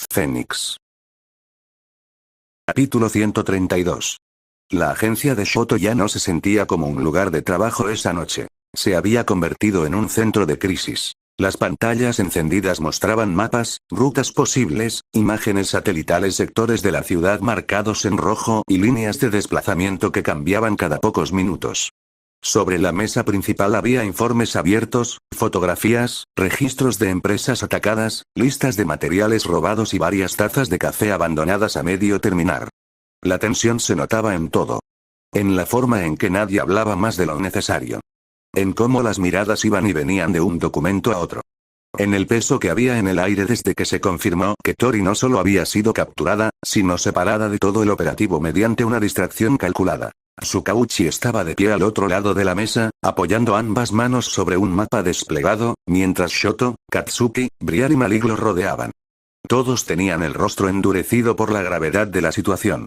Fénix. Capítulo 132. La agencia de Shoto ya no se sentía como un lugar de trabajo esa noche. Se había convertido en un centro de crisis. Las pantallas encendidas mostraban mapas, rutas posibles, imágenes satelitales, sectores de la ciudad marcados en rojo y líneas de desplazamiento que cambiaban cada pocos minutos. Sobre la mesa principal había informes abiertos, fotografías, registros de empresas atacadas, listas de materiales robados y varias tazas de café abandonadas a medio terminar. La tensión se notaba en todo. En la forma en que nadie hablaba más de lo necesario. En cómo las miradas iban y venían de un documento a otro. En el peso que había en el aire desde que se confirmó que Tori no solo había sido capturada, sino separada de todo el operativo mediante una distracción calculada. Tsukauchi estaba de pie al otro lado de la mesa, apoyando ambas manos sobre un mapa desplegado, mientras Shoto, Katsuki, Briar y Malik lo rodeaban. Todos tenían el rostro endurecido por la gravedad de la situación.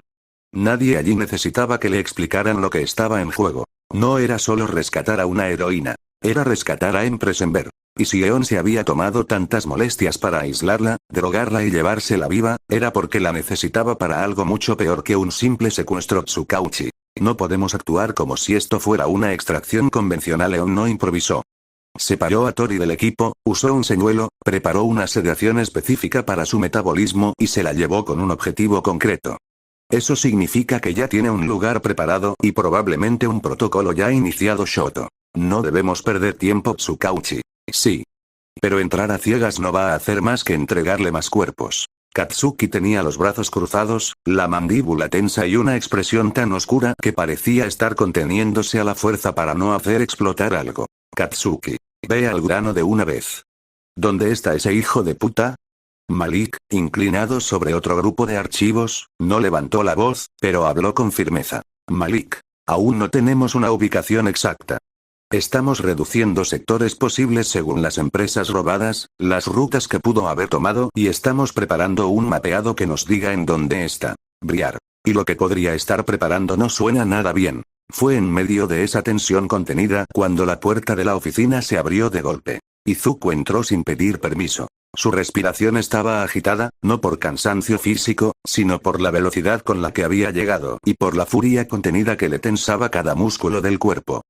Nadie allí necesitaba que le explicaran lo que estaba en juego. No era solo rescatar a una heroína. Era rescatar a Empress Ember. Y si Eon se había tomado tantas molestias para aislarla, drogarla y llevársela viva, era porque la necesitaba para algo mucho peor que un simple secuestro. Tsukauchi. No podemos actuar como si esto fuera una extracción convencional. Eon no improvisó. Separó a Tori del equipo, usó un señuelo, preparó una sedación específica para su metabolismo y se la llevó con un objetivo concreto. Eso significa que ya tiene un lugar preparado y probablemente un protocolo ya iniciado. Shoto. No debemos perder tiempo. Tsukauchi. Sí. Pero entrar a ciegas no va a hacer más que entregarle más cuerpos. Katsuki tenía los brazos cruzados, la mandíbula tensa y una expresión tan oscura que parecía estar conteniéndose a la fuerza para no hacer explotar algo. Katsuki. Ve al grano de una vez. ¿Dónde está ese hijo de puta? Malik, inclinado sobre otro grupo de archivos, no levantó la voz, pero habló con firmeza. Malik. Aún no tenemos una ubicación exacta. Estamos reduciendo sectores posibles según las empresas robadas, las rutas que pudo haber tomado y estamos preparando un mapeado que nos diga en dónde está. Briar. Y lo que podría estar preparando no suena nada bien. Fue en medio de esa tensión contenida cuando la puerta de la oficina se abrió de golpe. Izuku entró sin pedir permiso. Su respiración estaba agitada, no por cansancio físico, sino por la velocidad con la que había llegado y por la furia contenida que le tensaba cada músculo del cuerpo.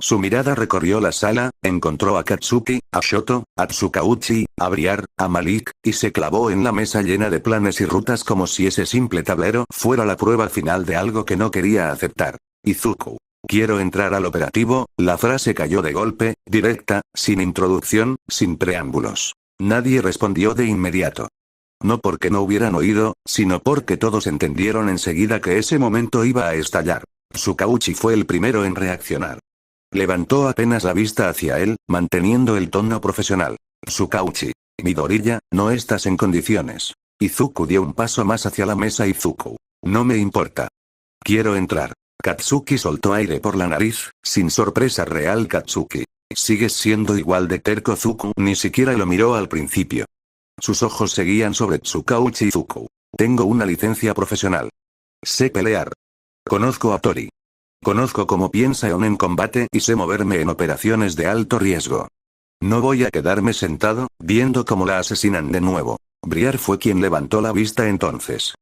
Su mirada recorrió la sala, encontró a Katsuki, a Shoto, a Tsukauchi, a Briar, a Malik, y se clavó en la mesa llena de planes y rutas como si ese simple tablero fuera la prueba final de algo que no quería aceptar. Izuku. Quiero entrar al operativo. La frase cayó de golpe, directa, sin introducción, sin preámbulos. Nadie respondió de inmediato. No porque no hubieran oído, sino porque todos entendieron enseguida que ese momento iba a estallar. Tsukauchi fue el primero en reaccionar. Levantó apenas la vista hacia él, manteniendo el tono profesional. Tsukauchi. Midoriya, no estás en condiciones. Izuku dio un paso más hacia la mesa. Izuku. No me importa. Quiero entrar. Katsuki soltó aire por la nariz, sin sorpresa real. Katsuki. Sigues siendo igual de terco. Izuku ni siquiera lo miró al principio. Sus ojos seguían sobre Tsukauchi. Izuku. Tengo una licencia profesional. Sé pelear. Conozco a Tori. Conozco cómo piensa Eon en combate y sé moverme en operaciones de alto riesgo. No voy a quedarme sentado, viendo cómo la asesinan de nuevo. Briar fue quien levantó la vista entonces.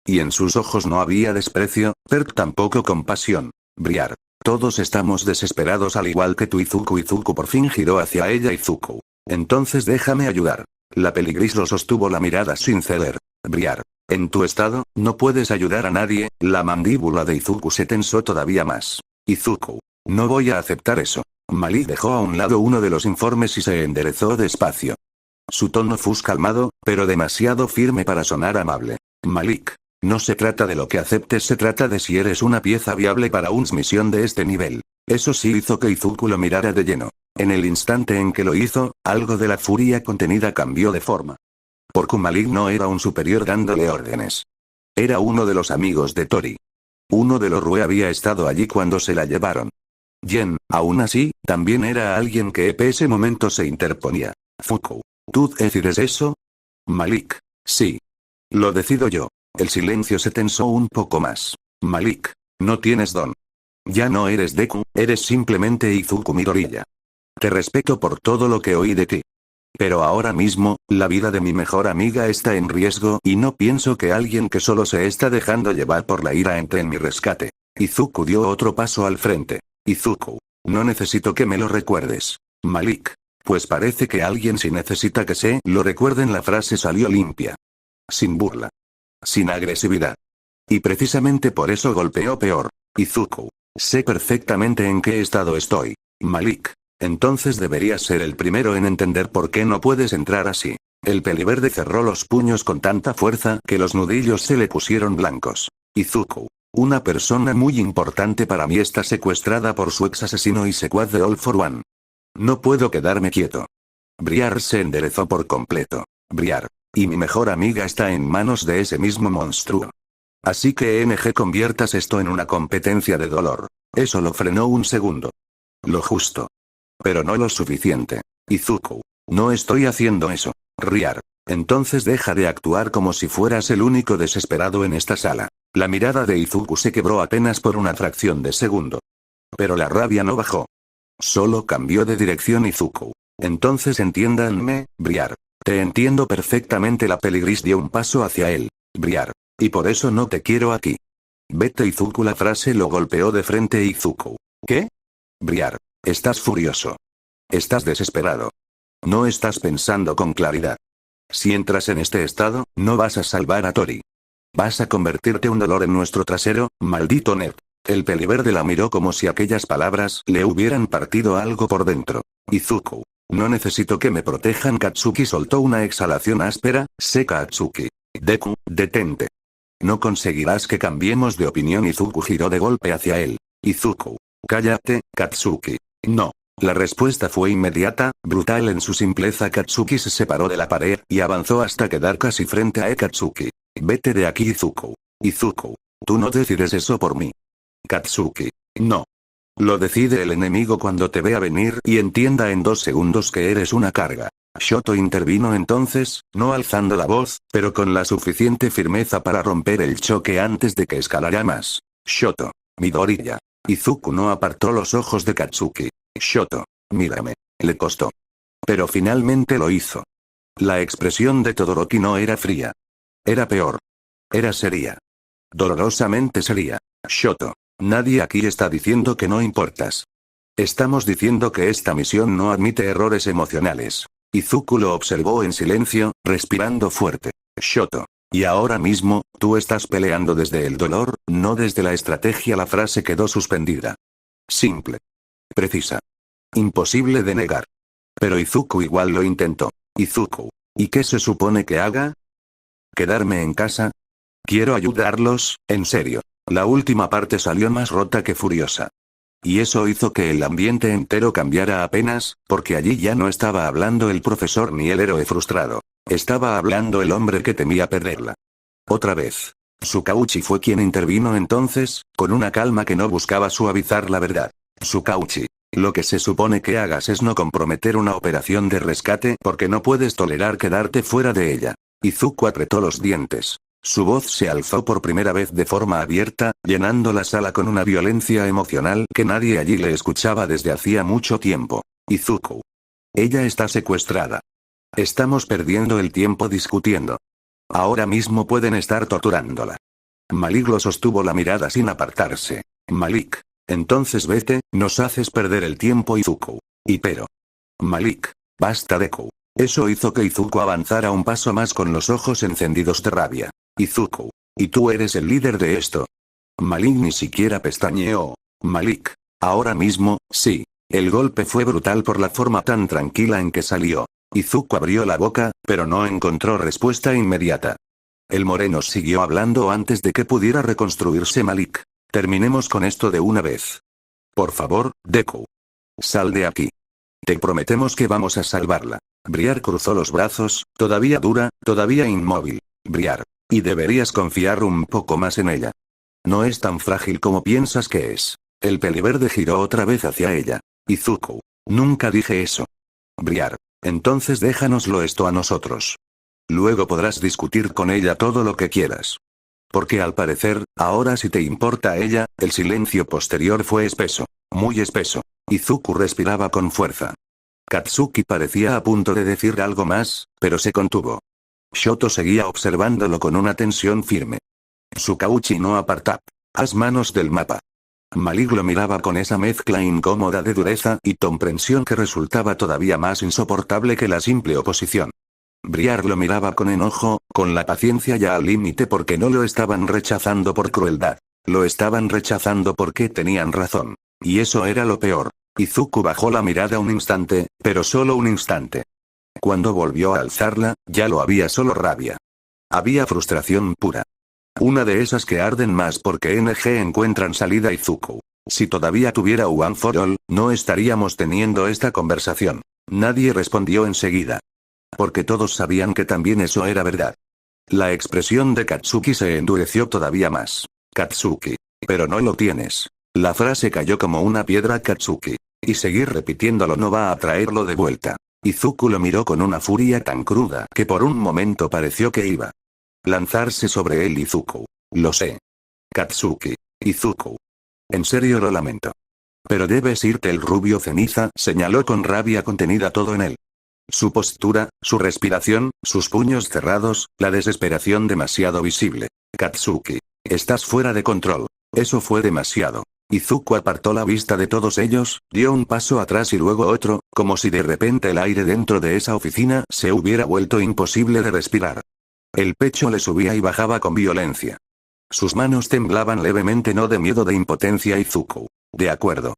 Y en sus ojos no había desprecio, pero tampoco compasión. Briar. Todos estamos desesperados al igual que tú. Izuku. Izuku por fin giró hacia ella. Izuku. Entonces déjame ayudar. La peligris lo sostuvo la mirada sin ceder. Briar. En tu estado, no puedes ayudar a nadie. La mandíbula de Izuku se tensó todavía más. Izuku. No voy a aceptar eso. Malik dejó a un lado uno de los informes y se enderezó despacio. Su tono fue calmado, pero demasiado firme para sonar amable. Malik. No se trata de lo que aceptes, se trata de si eres una pieza viable para una misión de este nivel. Eso sí hizo que Izuku lo mirara de lleno. En el instante en que lo hizo, algo de la furia contenida cambió de forma. Porque Malik no era un superior dándole órdenes. Era uno de los amigos de Tori. Uno de los Rue había estado allí cuando se la llevaron. Yen, aún así, también era alguien que en ese momento se interponía. Fuku. ¿Tú decides eso? Malik. Sí. Lo decido yo. El silencio se tensó un poco más. Malik. No tienes don. Ya no eres Deku, eres simplemente Izuku Midoriya. Te respeto por todo lo que oí de ti. Pero ahora mismo, la vida de mi mejor amiga está en riesgo y no pienso que alguien que solo se está dejando llevar por la ira entre en mi rescate. Izuku dio otro paso al frente. Izuku. No necesito que me lo recuerdes. Malik. Pues parece que alguien sí necesita que se lo recuerden. La frase salió limpia. Sin burla. Sin agresividad. Y precisamente por eso golpeó peor. Izuku. Sé perfectamente en qué estado estoy. Malik. Entonces deberías ser el primero en entender por qué no puedes entrar así. El peliverde cerró los puños con tanta fuerza que los nudillos se le pusieron blancos. Izuku. Una persona muy importante para mí está secuestrada por su ex asesino y secuaz de All for One. No puedo quedarme quieto. Briar se enderezó por completo. Briar. Y mi mejor amiga está en manos de ese mismo monstruo. Así que NG conviertas esto en una competencia de dolor. Eso lo frenó un segundo. Lo justo. Pero no lo suficiente. Izuku. No estoy haciendo eso. Riar. Entonces deja de actuar como si fueras el único desesperado en esta sala. La mirada de Izuku se quebró apenas por una fracción de segundo. Pero la rabia no bajó. Solo cambió de dirección Izuku. Entonces entiéndanme, Briar. Te entiendo perfectamente. La peligris dio un paso hacia él. Briar. Y por eso no te quiero aquí. Vete Izuku. La frase lo golpeó de frente. Izuku. ¿Qué? Briar. Estás furioso. Estás desesperado. No estás pensando con claridad. Si entras en este estado, no vas a salvar a Tori. Vas a convertirte un dolor en nuestro trasero, maldito nerd. El peliverde la miró como si aquellas palabras le hubieran partido algo por dentro. Izuku. No necesito que me protejan. Katsuki soltó una exhalación áspera, seca. Katsuki. Deku, detente. No conseguirás que cambiemos de opinión. Izuku giró de golpe hacia él. Izuku. Cállate, Katsuki. No. La respuesta fue inmediata, brutal en su simpleza. Katsuki se separó de la pared y avanzó hasta quedar casi frente a Katsuki. Vete de aquí Izuku. Izuku. Tú no decides eso por mí. Katsuki. No. Lo decide el enemigo cuando te vea venir y entienda en 2 segundos que eres una carga. Shoto intervino entonces, no alzando la voz, pero con la suficiente firmeza para romper el choque antes de que escalara más. Shoto. Midoriya. Izuku no apartó los ojos de Katsuki. Shoto. Mírame. Le costó. Pero finalmente lo hizo. La expresión de Todoroki no era fría. Era peor. Era seria. Dolorosamente seria. Shoto. Nadie aquí está diciendo que no importas. Estamos diciendo que esta misión no admite errores emocionales. Izuku lo observó en silencio, respirando fuerte. Shoto. Y ahora mismo, tú estás peleando desde el dolor, no desde la estrategia. La frase quedó suspendida. Simple. Precisa. Imposible de negar. Pero Izuku igual lo intentó. Izuku. ¿Y qué se supone que haga? ¿Quedarme en casa? Quiero ayudarlos, en serio. La última parte salió más rota que furiosa. Y eso hizo que el ambiente entero cambiara apenas, porque allí ya no estaba hablando el profesor ni el héroe frustrado. Estaba hablando el hombre que temía perderla. Otra vez. Tsukauchi fue quien intervino entonces, con una calma que no buscaba suavizar la verdad. Tsukauchi. Lo que se supone que hagas es no comprometer una operación de rescate porque no puedes tolerar quedarte fuera de ella. Izuku apretó los dientes. Su voz se alzó por primera vez de forma abierta, llenando la sala con una violencia emocional que nadie allí le escuchaba desde hacía mucho tiempo. Izuku. Ella está secuestrada. Estamos perdiendo el tiempo discutiendo. Ahora mismo pueden estar torturándola. Malik lo sostuvo la mirada sin apartarse. Malik. Entonces vete, nos haces perder el tiempo Izuku. Y pero. Malik. Basta Deku. Eso hizo que Izuku avanzara un paso más con los ojos encendidos de rabia. Izuku. ¿Y tú eres el líder de esto? Malik ni siquiera pestañeó. Malik. Ahora mismo, sí. El golpe fue brutal por la forma tan tranquila en que salió. Izuku abrió la boca, pero no encontró respuesta inmediata. El moreno siguió hablando antes de que pudiera reconstruirse Malik. Terminemos con esto de una vez. Por favor, Deku. Sal de aquí. Te prometemos que vamos a salvarla. Briar cruzó los brazos, todavía dura, todavía inmóvil. Briar. Y deberías confiar un poco más en ella. No es tan frágil como piensas que es. El peliverde giró otra vez hacia ella. Izuku. Nunca dije eso. Briar. Entonces déjanoslo esto a nosotros. Luego podrás discutir con ella todo lo que quieras. Porque al parecer, ahora si te importa a ella, el silencio posterior fue espeso. Muy espeso. Izuku respiraba con fuerza. Katsuki parecía a punto de decir algo más, pero se contuvo. Shoto seguía observándolo con una tensión firme. Tsukauchi no apartaba las manos del mapa. Malik lo miraba con esa mezcla incómoda de dureza y comprensión que resultaba todavía más insoportable que la simple oposición. Briar lo miraba con enojo, con la paciencia ya al límite porque no lo estaban rechazando por crueldad. Lo estaban rechazando porque tenían razón. Y eso era lo peor. Izuku bajó la mirada un instante, pero solo un instante. Cuando volvió a alzarla, ya lo había solo rabia. Había frustración pura. Una de esas que arden más porque NG encuentran salida Izuku. Si todavía tuviera One for All, no estaríamos teniendo esta conversación. Nadie respondió enseguida. Porque todos sabían que también eso era verdad. La expresión de Katsuki se endureció todavía más. Katsuki. Pero no lo tienes. La frase cayó como una piedra Katsuki. Y seguir repitiéndolo no va a traerlo de vuelta. Izuku lo miró con una furia tan cruda que por un momento pareció que iba lanzarse sobre él. Izuku. Lo sé. Katsuki. Izuku. En serio lo lamento. Pero debes irte. El rubio ceniza señaló con rabia contenida todo en él. Su postura, su respiración, sus puños cerrados, la desesperación demasiado visible. Katsuki. Estás fuera de control. Eso fue demasiado. Izuku apartó la vista de todos ellos, dio un paso atrás y luego otro, como si de repente el aire dentro de esa oficina se hubiera vuelto imposible de respirar. El pecho le subía y bajaba con violencia. Sus manos temblaban levemente, no de miedo, de impotencia. Izuku. De acuerdo.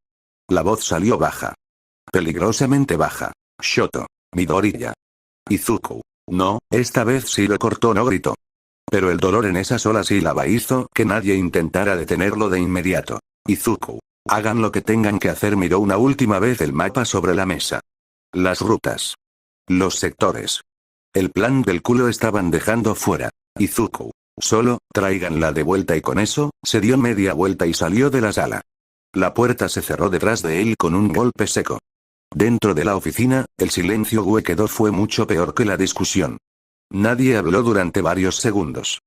La voz salió baja. Peligrosamente baja. Shoto. Midoriya. Izuku. No, esta vez sí lo cortó, no gritó. Pero el dolor en esa sola sílaba hizo que nadie intentara detenerlo de inmediato. Izuku. Hagan lo que tengan que hacer. Miró una última vez el mapa sobre la mesa. Las rutas. Los sectores. El plan del culo estaban dejando fuera. Izuku. Solo, tráiganla de vuelta y con eso, se dio media vuelta y salió de la sala. La puerta se cerró detrás de él con un golpe seco. Dentro de la oficina, el silencio quedó fue mucho peor que la discusión. Nadie habló durante varios segundos.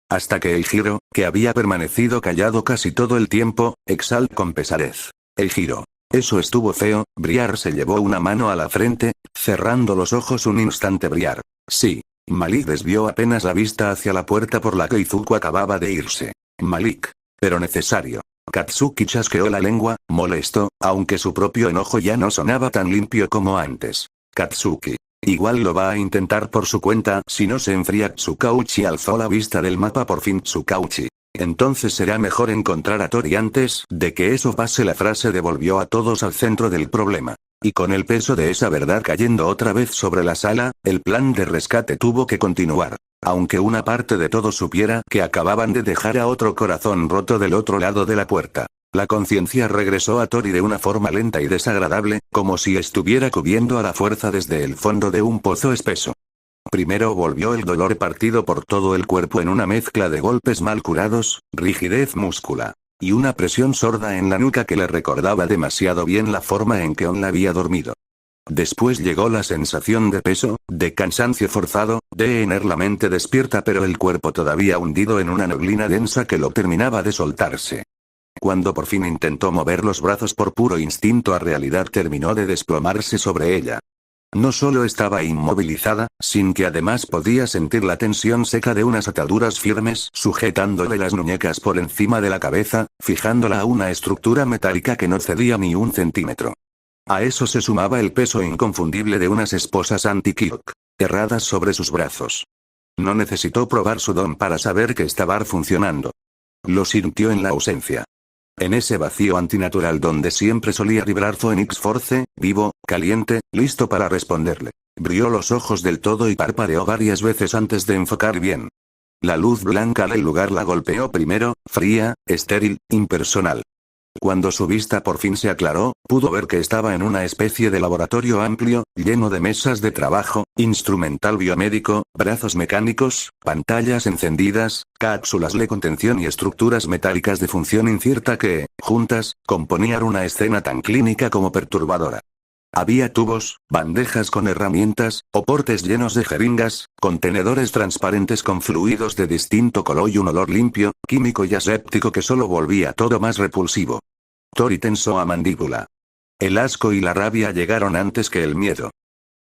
Hasta que Eijiro, que había permanecido callado casi todo el tiempo, exhaló con pesadez. Eijiro. Eso estuvo feo. Briar se llevó una mano a la frente, cerrando los ojos un instante. Briar. Sí. Malik desvió apenas la vista hacia la puerta por la que Izuku acababa de irse. Malik. Pero necesario. Katsuki chasqueó la lengua, molesto, aunque su propio enojo ya no sonaba tan limpio como antes. Katsuki. Igual lo va a intentar por su cuenta si no se enfría. Tsukauchi alzó la vista del mapa por fin. Tsukauchi. Entonces será mejor encontrar a Tori antes de que eso pase. La frase devolvió a todos al centro del problema. Y con el peso de esa verdad cayendo otra vez sobre la sala, el plan de rescate tuvo que continuar. Aunque una parte de todos supiera que acababan de dejar a otro corazón roto del otro lado de la puerta. La conciencia regresó a Tori de una forma lenta y desagradable, como si estuviera cubriendo a la fuerza desde el fondo de un pozo espeso. Primero volvió el dolor partido por todo el cuerpo en una mezcla de golpes mal curados, rigidez muscular, y una presión sorda en la nuca que le recordaba demasiado bien la forma en que On la había dormido. Después llegó la sensación de peso, de cansancio forzado, de tener la mente despierta pero el cuerpo todavía hundido en una neblina densa que lo terminaba de soltarse. Cuando por fin intentó mover los brazos por puro instinto, la realidad terminó de desplomarse sobre ella. No solo estaba inmovilizada, sin que además podía sentir la tensión seca de unas ataduras firmes sujetándole las muñecas por encima de la cabeza, fijándola a una estructura metálica que no cedía ni un centímetro. A eso se sumaba el peso inconfundible de unas esposas anti-Kirk, herradas sobre sus brazos. No necesitó probar su don para saber que estaba funcionando. Lo sintió en la ausencia. En ese vacío antinatural donde siempre solía vibrar Phoenix Force, vivo, caliente, listo para responderle. Abrió los ojos del todo y parpadeó varias veces antes de enfocar bien. La luz blanca del lugar la golpeó primero, fría, estéril, impersonal. Cuando su vista por fin se aclaró, pudo ver que estaba en una especie de laboratorio amplio, lleno de mesas de trabajo, instrumental biomédico, brazos mecánicos, pantallas encendidas, cápsulas de contención y estructuras metálicas de función incierta que, juntas, componían una escena tan clínica como perturbadora. Había tubos, bandejas con herramientas, soportes llenos de jeringas, contenedores transparentes con fluidos de distinto color y un olor limpio, químico y aséptico que solo volvía todo más repulsivo. Tori tensó a mandíbula. El asco y la rabia llegaron antes que el miedo.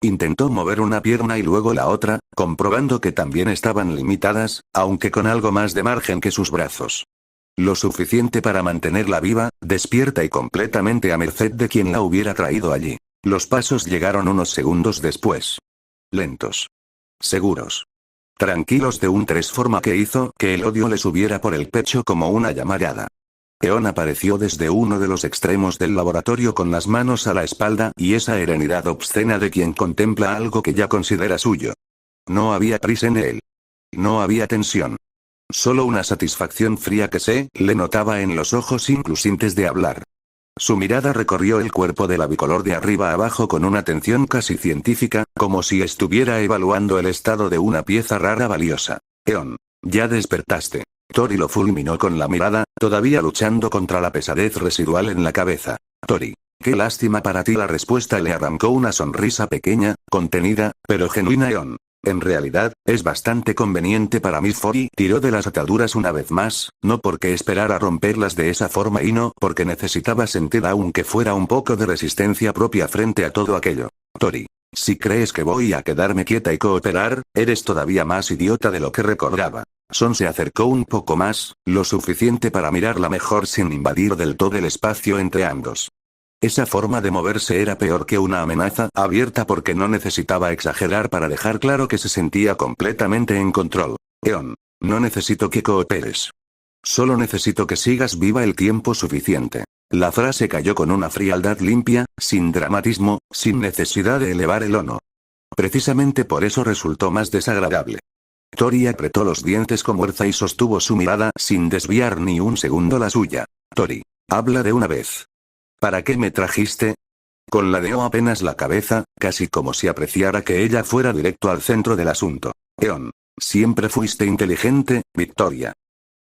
Intentó mover una pierna y luego la otra, comprobando que también estaban limitadas, aunque con algo más de margen que sus brazos. Lo suficiente para mantenerla viva, despierta y completamente a merced de quien la hubiera traído allí. Los pasos llegaron unos segundos después. Lentos. Seguros. Tranquilos de un tres forma que hizo que el odio le subiera por el pecho como una llamarada. Eon apareció desde uno de los extremos del laboratorio con las manos a la espalda y esa serenidad obscena de quien contempla algo que ya considera suyo. No había prisa en él. No había tensión. Solo una satisfacción fría que se le notaba en los ojos incluso antes de hablar. Su mirada recorrió el cuerpo de la bicolor de arriba a abajo con una atención casi científica, como si estuviera evaluando el estado de una pieza rara valiosa. Eon, ya despertaste. Tori lo fulminó con la mirada, todavía luchando contra la pesadez residual en la cabeza. Tori, qué lástima para ti. La respuesta le arrancó una sonrisa pequeña, contenida, pero genuina. Eon. En realidad, es bastante conveniente para mí. Tori tiró de las ataduras una vez más, no porque esperara romperlas de esa forma y no porque necesitaba sentir aunque fuera un poco de resistencia propia frente a todo aquello. Tori, si crees que voy a quedarme quieta y cooperar, eres todavía más idiota de lo que recordaba. Son se acercó un poco más, lo suficiente para mirarla mejor sin invadir del todo el espacio entre ambos. Esa forma de moverse era peor que una amenaza abierta porque no necesitaba exagerar para dejar claro que se sentía completamente en control. Eon, no necesito que cooperes. Solo necesito que sigas viva el tiempo suficiente. La frase cayó con una frialdad limpia, sin dramatismo, sin necesidad de elevar el tono. Precisamente por eso resultó más desagradable. Tori apretó los dientes con fuerza y sostuvo su mirada sin desviar ni un segundo la suya. Tori, habla de una vez. ¿Para qué me trajiste? Conladeó apenas la cabeza, casi como si apreciara que ella fuera directo al centro del asunto. Eon, siempre fuiste inteligente, Victoria.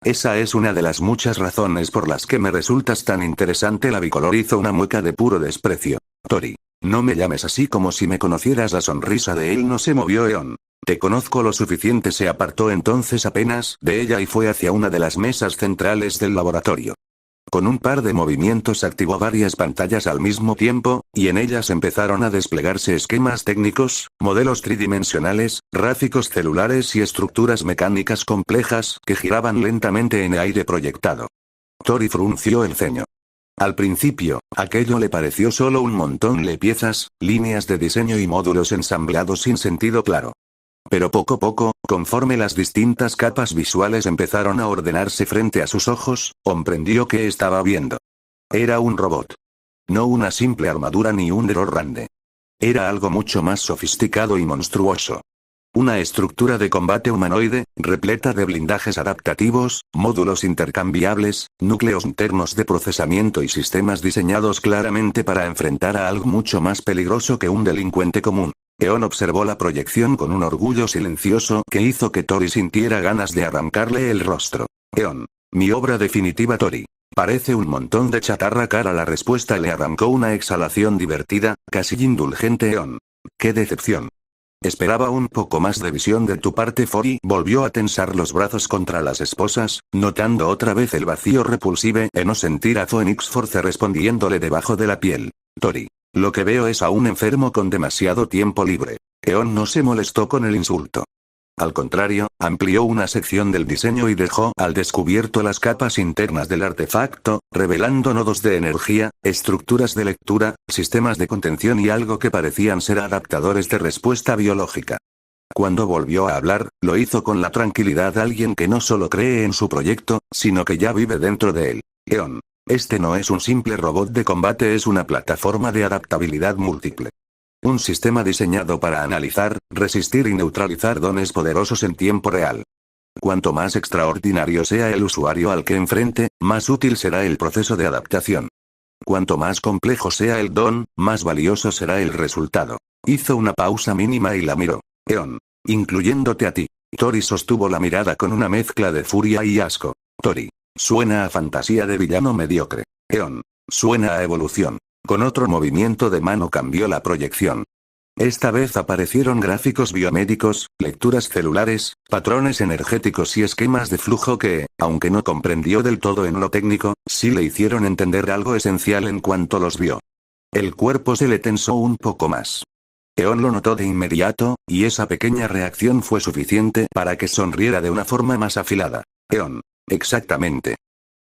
Esa es una de las muchas razones por las que me resultas tan interesante. La bicolor hizo una mueca de puro desprecio. Tori, no me llames así como si me conocieras. La sonrisa de él no se movió. Eon, te conozco lo suficiente. Se apartó entonces apenas de ella y fue hacia una de las mesas centrales del laboratorio. Con un par de movimientos activó varias pantallas al mismo tiempo, y en ellas empezaron a desplegarse esquemas técnicos, modelos tridimensionales, gráficos celulares y estructuras mecánicas complejas que giraban lentamente en el aire proyectado. Tori frunció el ceño. Al principio, aquello le pareció solo un montón de piezas, líneas de diseño y módulos ensamblados sin sentido claro. Pero poco a poco, conforme las distintas capas visuales empezaron a ordenarse frente a sus ojos, comprendió que estaba viendo. Era un robot. No una simple armadura ni un grande. Era algo mucho más sofisticado y monstruoso. Una estructura de combate humanoide, repleta de blindajes adaptativos, módulos intercambiables, núcleos internos de procesamiento y sistemas diseñados claramente para enfrentar a algo mucho más peligroso que un delincuente común. Eon observó la proyección con un orgullo silencioso que hizo que Tori sintiera ganas de arrancarle el rostro. Eon, mi obra definitiva. Tori, parece un montón de chatarra. Cara. La respuesta le arrancó una exhalación divertida, casi indulgente. Eon, qué decepción. Esperaba un poco más de visión de tu parte. Tori volvió a tensar los brazos contra las esposas, notando otra vez el vacío repulsive en no sentir a Phoenix Force respondiéndole debajo de la piel. Tori, lo que veo es a un enfermo con demasiado tiempo libre. Eon no se molestó con el insulto. Al contrario, amplió una sección del diseño y dejó al descubierto las capas internas del artefacto, revelando nodos de energía, estructuras de lectura, sistemas de contención y algo que parecían ser adaptadores de respuesta biológica. Cuando volvió a hablar, lo hizo con la tranquilidad de alguien que no solo cree en su proyecto, sino que ya vive dentro de él. Eon, este no es un simple robot de combate, es una plataforma de adaptabilidad múltiple. Un sistema diseñado para analizar, resistir y neutralizar dones poderosos en tiempo real. Cuanto más extraordinario sea el usuario al que enfrente, más útil será el proceso de adaptación. Cuanto más complejo sea el don, más valioso será el resultado. Hizo una pausa mínima y la miró. Eon, incluyéndote a ti. Tori sostuvo la mirada con una mezcla de furia y asco. Tori, suena a fantasía de villano mediocre. Eon, suena a evolución. Con otro movimiento de mano cambió la proyección. Esta vez aparecieron gráficos biomédicos, lecturas celulares, patrones energéticos y esquemas de flujo que, aunque no comprendió del todo en lo técnico, sí le hicieron entender algo esencial en cuanto los vio. El cuerpo se le tensó un poco más. Eon lo notó de inmediato, y esa pequeña reacción fue suficiente para que sonriera de una forma más afilada. Eon. Exactamente.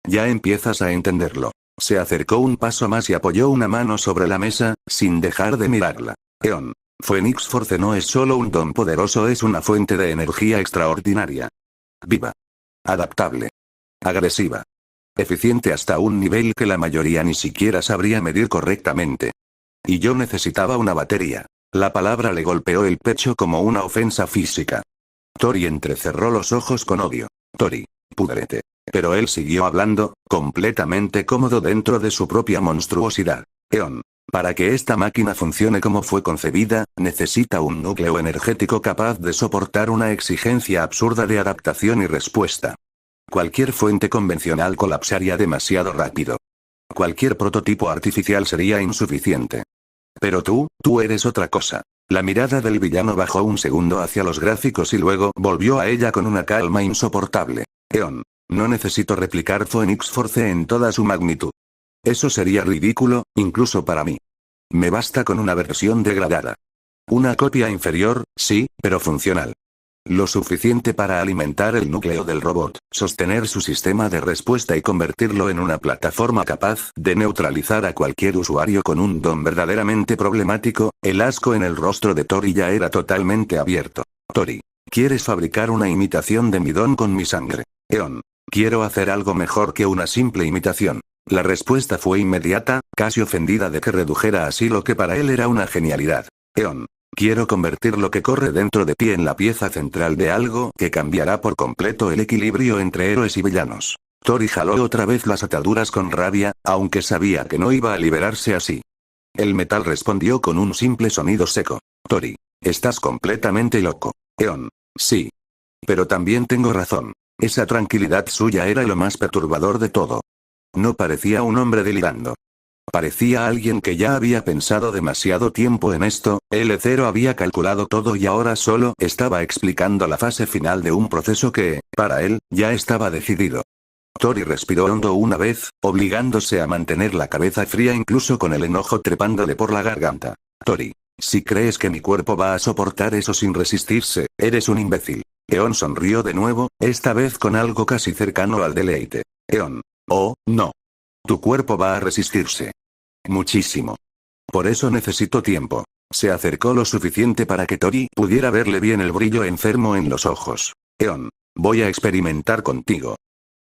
Ya empiezas a entenderlo. Se acercó un paso más y apoyó una mano sobre la mesa, sin dejar de mirarla. Eon. Phoenix Force no es solo un don poderoso, es una fuente de energía extraordinaria. Viva. Adaptable. Agresiva. Eficiente hasta un nivel que la mayoría ni siquiera sabría medir correctamente. Y yo necesitaba una batería. La palabra le golpeó el pecho como una ofensa física. Tori entrecerró los ojos con odio. Tori, púdrete. Pero él siguió hablando, completamente cómodo dentro de su propia monstruosidad. Eon. Para que esta máquina funcione como fue concebida, necesita un núcleo energético capaz de soportar una exigencia absurda de adaptación y respuesta. Cualquier fuente convencional colapsaría demasiado rápido. Cualquier prototipo artificial sería insuficiente. Pero tú eres otra cosa. La mirada del villano bajó un segundo hacia los gráficos y luego volvió a ella con una calma insoportable. Eon. No necesito replicar Phoenix Force en toda su magnitud. Eso sería ridículo, incluso para mí. Me basta con una versión degradada. Una copia inferior, sí, pero funcional. Lo suficiente para alimentar el núcleo del robot, sostener su sistema de respuesta y convertirlo en una plataforma capaz de neutralizar a cualquier usuario con un don verdaderamente problemático. El asco en el rostro de Tori ya era totalmente abierto. Tori, ¿quieres fabricar una imitación de mi don con mi sangre? Eon, quiero hacer algo mejor que una simple imitación. La respuesta fue inmediata, casi ofendida de que redujera así lo que para él era una genialidad. Eon. Quiero convertir lo que corre dentro de ti en la pieza central de algo que cambiará por completo el equilibrio entre héroes y villanos. Tori jaló otra vez las ataduras con rabia, aunque sabía que no iba a liberarse así. El metal respondió con un simple sonido seco. Tori, estás completamente loco. Eon, sí. Pero también tengo razón. Esa tranquilidad suya era lo más perturbador de todo. No parecía un hombre delirando. Parecía alguien que ya había pensado demasiado tiempo en esto. L0 había calculado todo y ahora solo estaba explicando la fase final de un proceso que, para él, ya estaba decidido. Tori respiró hondo una vez, obligándose a mantener la cabeza fría incluso con el enojo trepándole por la garganta. Tori, si crees que mi cuerpo va a soportar eso sin resistirse, eres un imbécil. Eon sonrió de nuevo, esta vez con algo casi cercano al deleite. Eon. Oh, no. Tu cuerpo va a resistirse. Muchísimo. Por eso necesito tiempo. Se acercó lo suficiente para que Tori pudiera verle bien el brillo enfermo en los ojos. Eon, voy a experimentar contigo.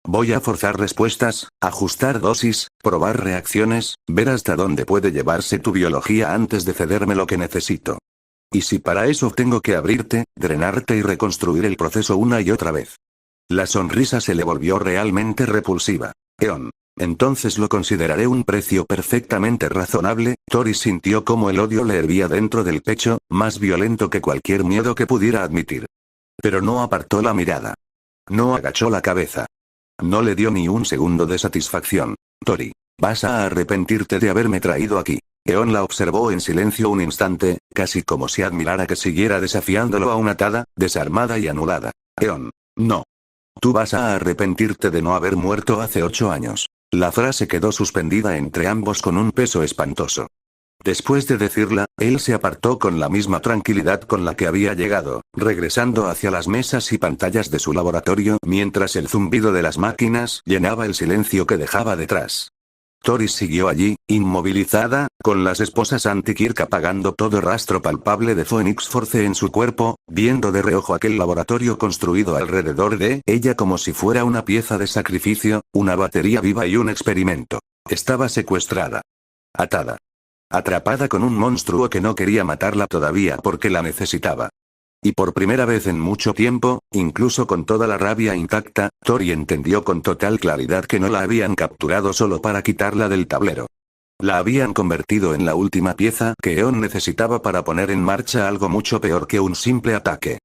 Voy a forzar respuestas, ajustar dosis, probar reacciones, ver hasta dónde puede llevarse tu biología antes de cederme lo que necesito. Y si para eso tengo que abrirte, drenarte y reconstruir el proceso una y otra vez. La sonrisa se le volvió realmente repulsiva. Eon. Entonces lo consideraré un precio perfectamente razonable. Tori sintió como el odio le hervía dentro del pecho, más violento que cualquier miedo que pudiera admitir. Pero no apartó la mirada. No agachó la cabeza. No le dio ni un segundo de satisfacción. Tori, vas a arrepentirte de haberme traído aquí. Eon la observó en silencio un instante, casi como si admirara que siguiera desafiándolo aún atada, desarmada y anulada. Eon, no. Tú vas a arrepentirte de no haber muerto hace 8 años. La frase quedó suspendida entre ambos con un peso espantoso. Después de decirla, él se apartó con la misma tranquilidad con la que había llegado, regresando hacia las mesas y pantallas de su laboratorio mientras el zumbido de las máquinas llenaba el silencio que dejaba detrás. Tori siguió allí, inmovilizada, con las esposas Anti-Kirk apagando todo rastro palpable de Phoenix Force en su cuerpo, viendo de reojo aquel laboratorio construido alrededor de ella como si fuera una pieza de sacrificio, una batería viva y un experimento. Estaba secuestrada. Atada. Atrapada con un monstruo que no quería matarla todavía porque la necesitaba. Y por primera vez en mucho tiempo, incluso con toda la rabia intacta, Tori entendió con total claridad que no la habían capturado solo para quitarla del tablero. La habían convertido en la última pieza que Eon necesitaba para poner en marcha algo mucho peor que un simple ataque.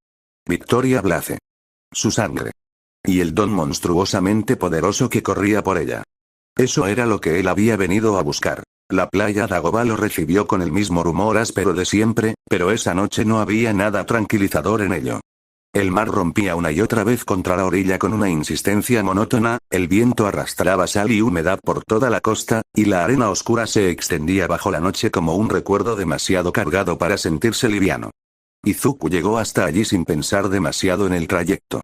Victoria Blaze. Su sangre. Y el don monstruosamente poderoso que corría por ella. Eso era lo que él había venido a buscar. La playa Dagobah lo recibió con el mismo rumor áspero de siempre, pero esa noche no había nada tranquilizador en ello. El mar rompía una y otra vez contra la orilla con una insistencia monótona, el viento arrastraba sal y humedad por toda la costa, y la arena oscura se extendía bajo la noche como un recuerdo demasiado cargado para sentirse liviano. Izuku llegó hasta allí sin pensar demasiado en el trayecto.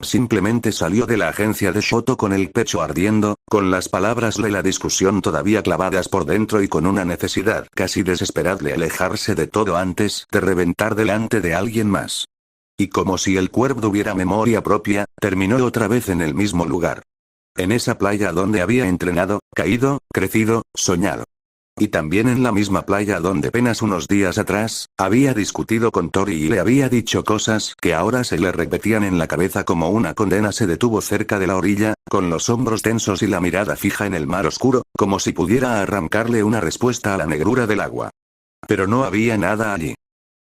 Simplemente salió de la agencia de Shoto con el pecho ardiendo, con las palabras de la discusión todavía clavadas por dentro y con una necesidad casi desesperada de alejarse de todo antes de reventar delante de alguien más. Y como si el cuervo tuviera memoria propia, terminó otra vez en el mismo lugar. En esa playa donde había entrenado, caído, crecido, soñado. Y también en la misma playa donde apenas unos días atrás, había discutido con Tori y le había dicho cosas que ahora se le repetían en la cabeza como una condena. Se detuvo cerca de la orilla, con los hombros tensos y la mirada fija en el mar oscuro, como si pudiera arrancarle una respuesta a la negrura del agua. Pero no había nada allí.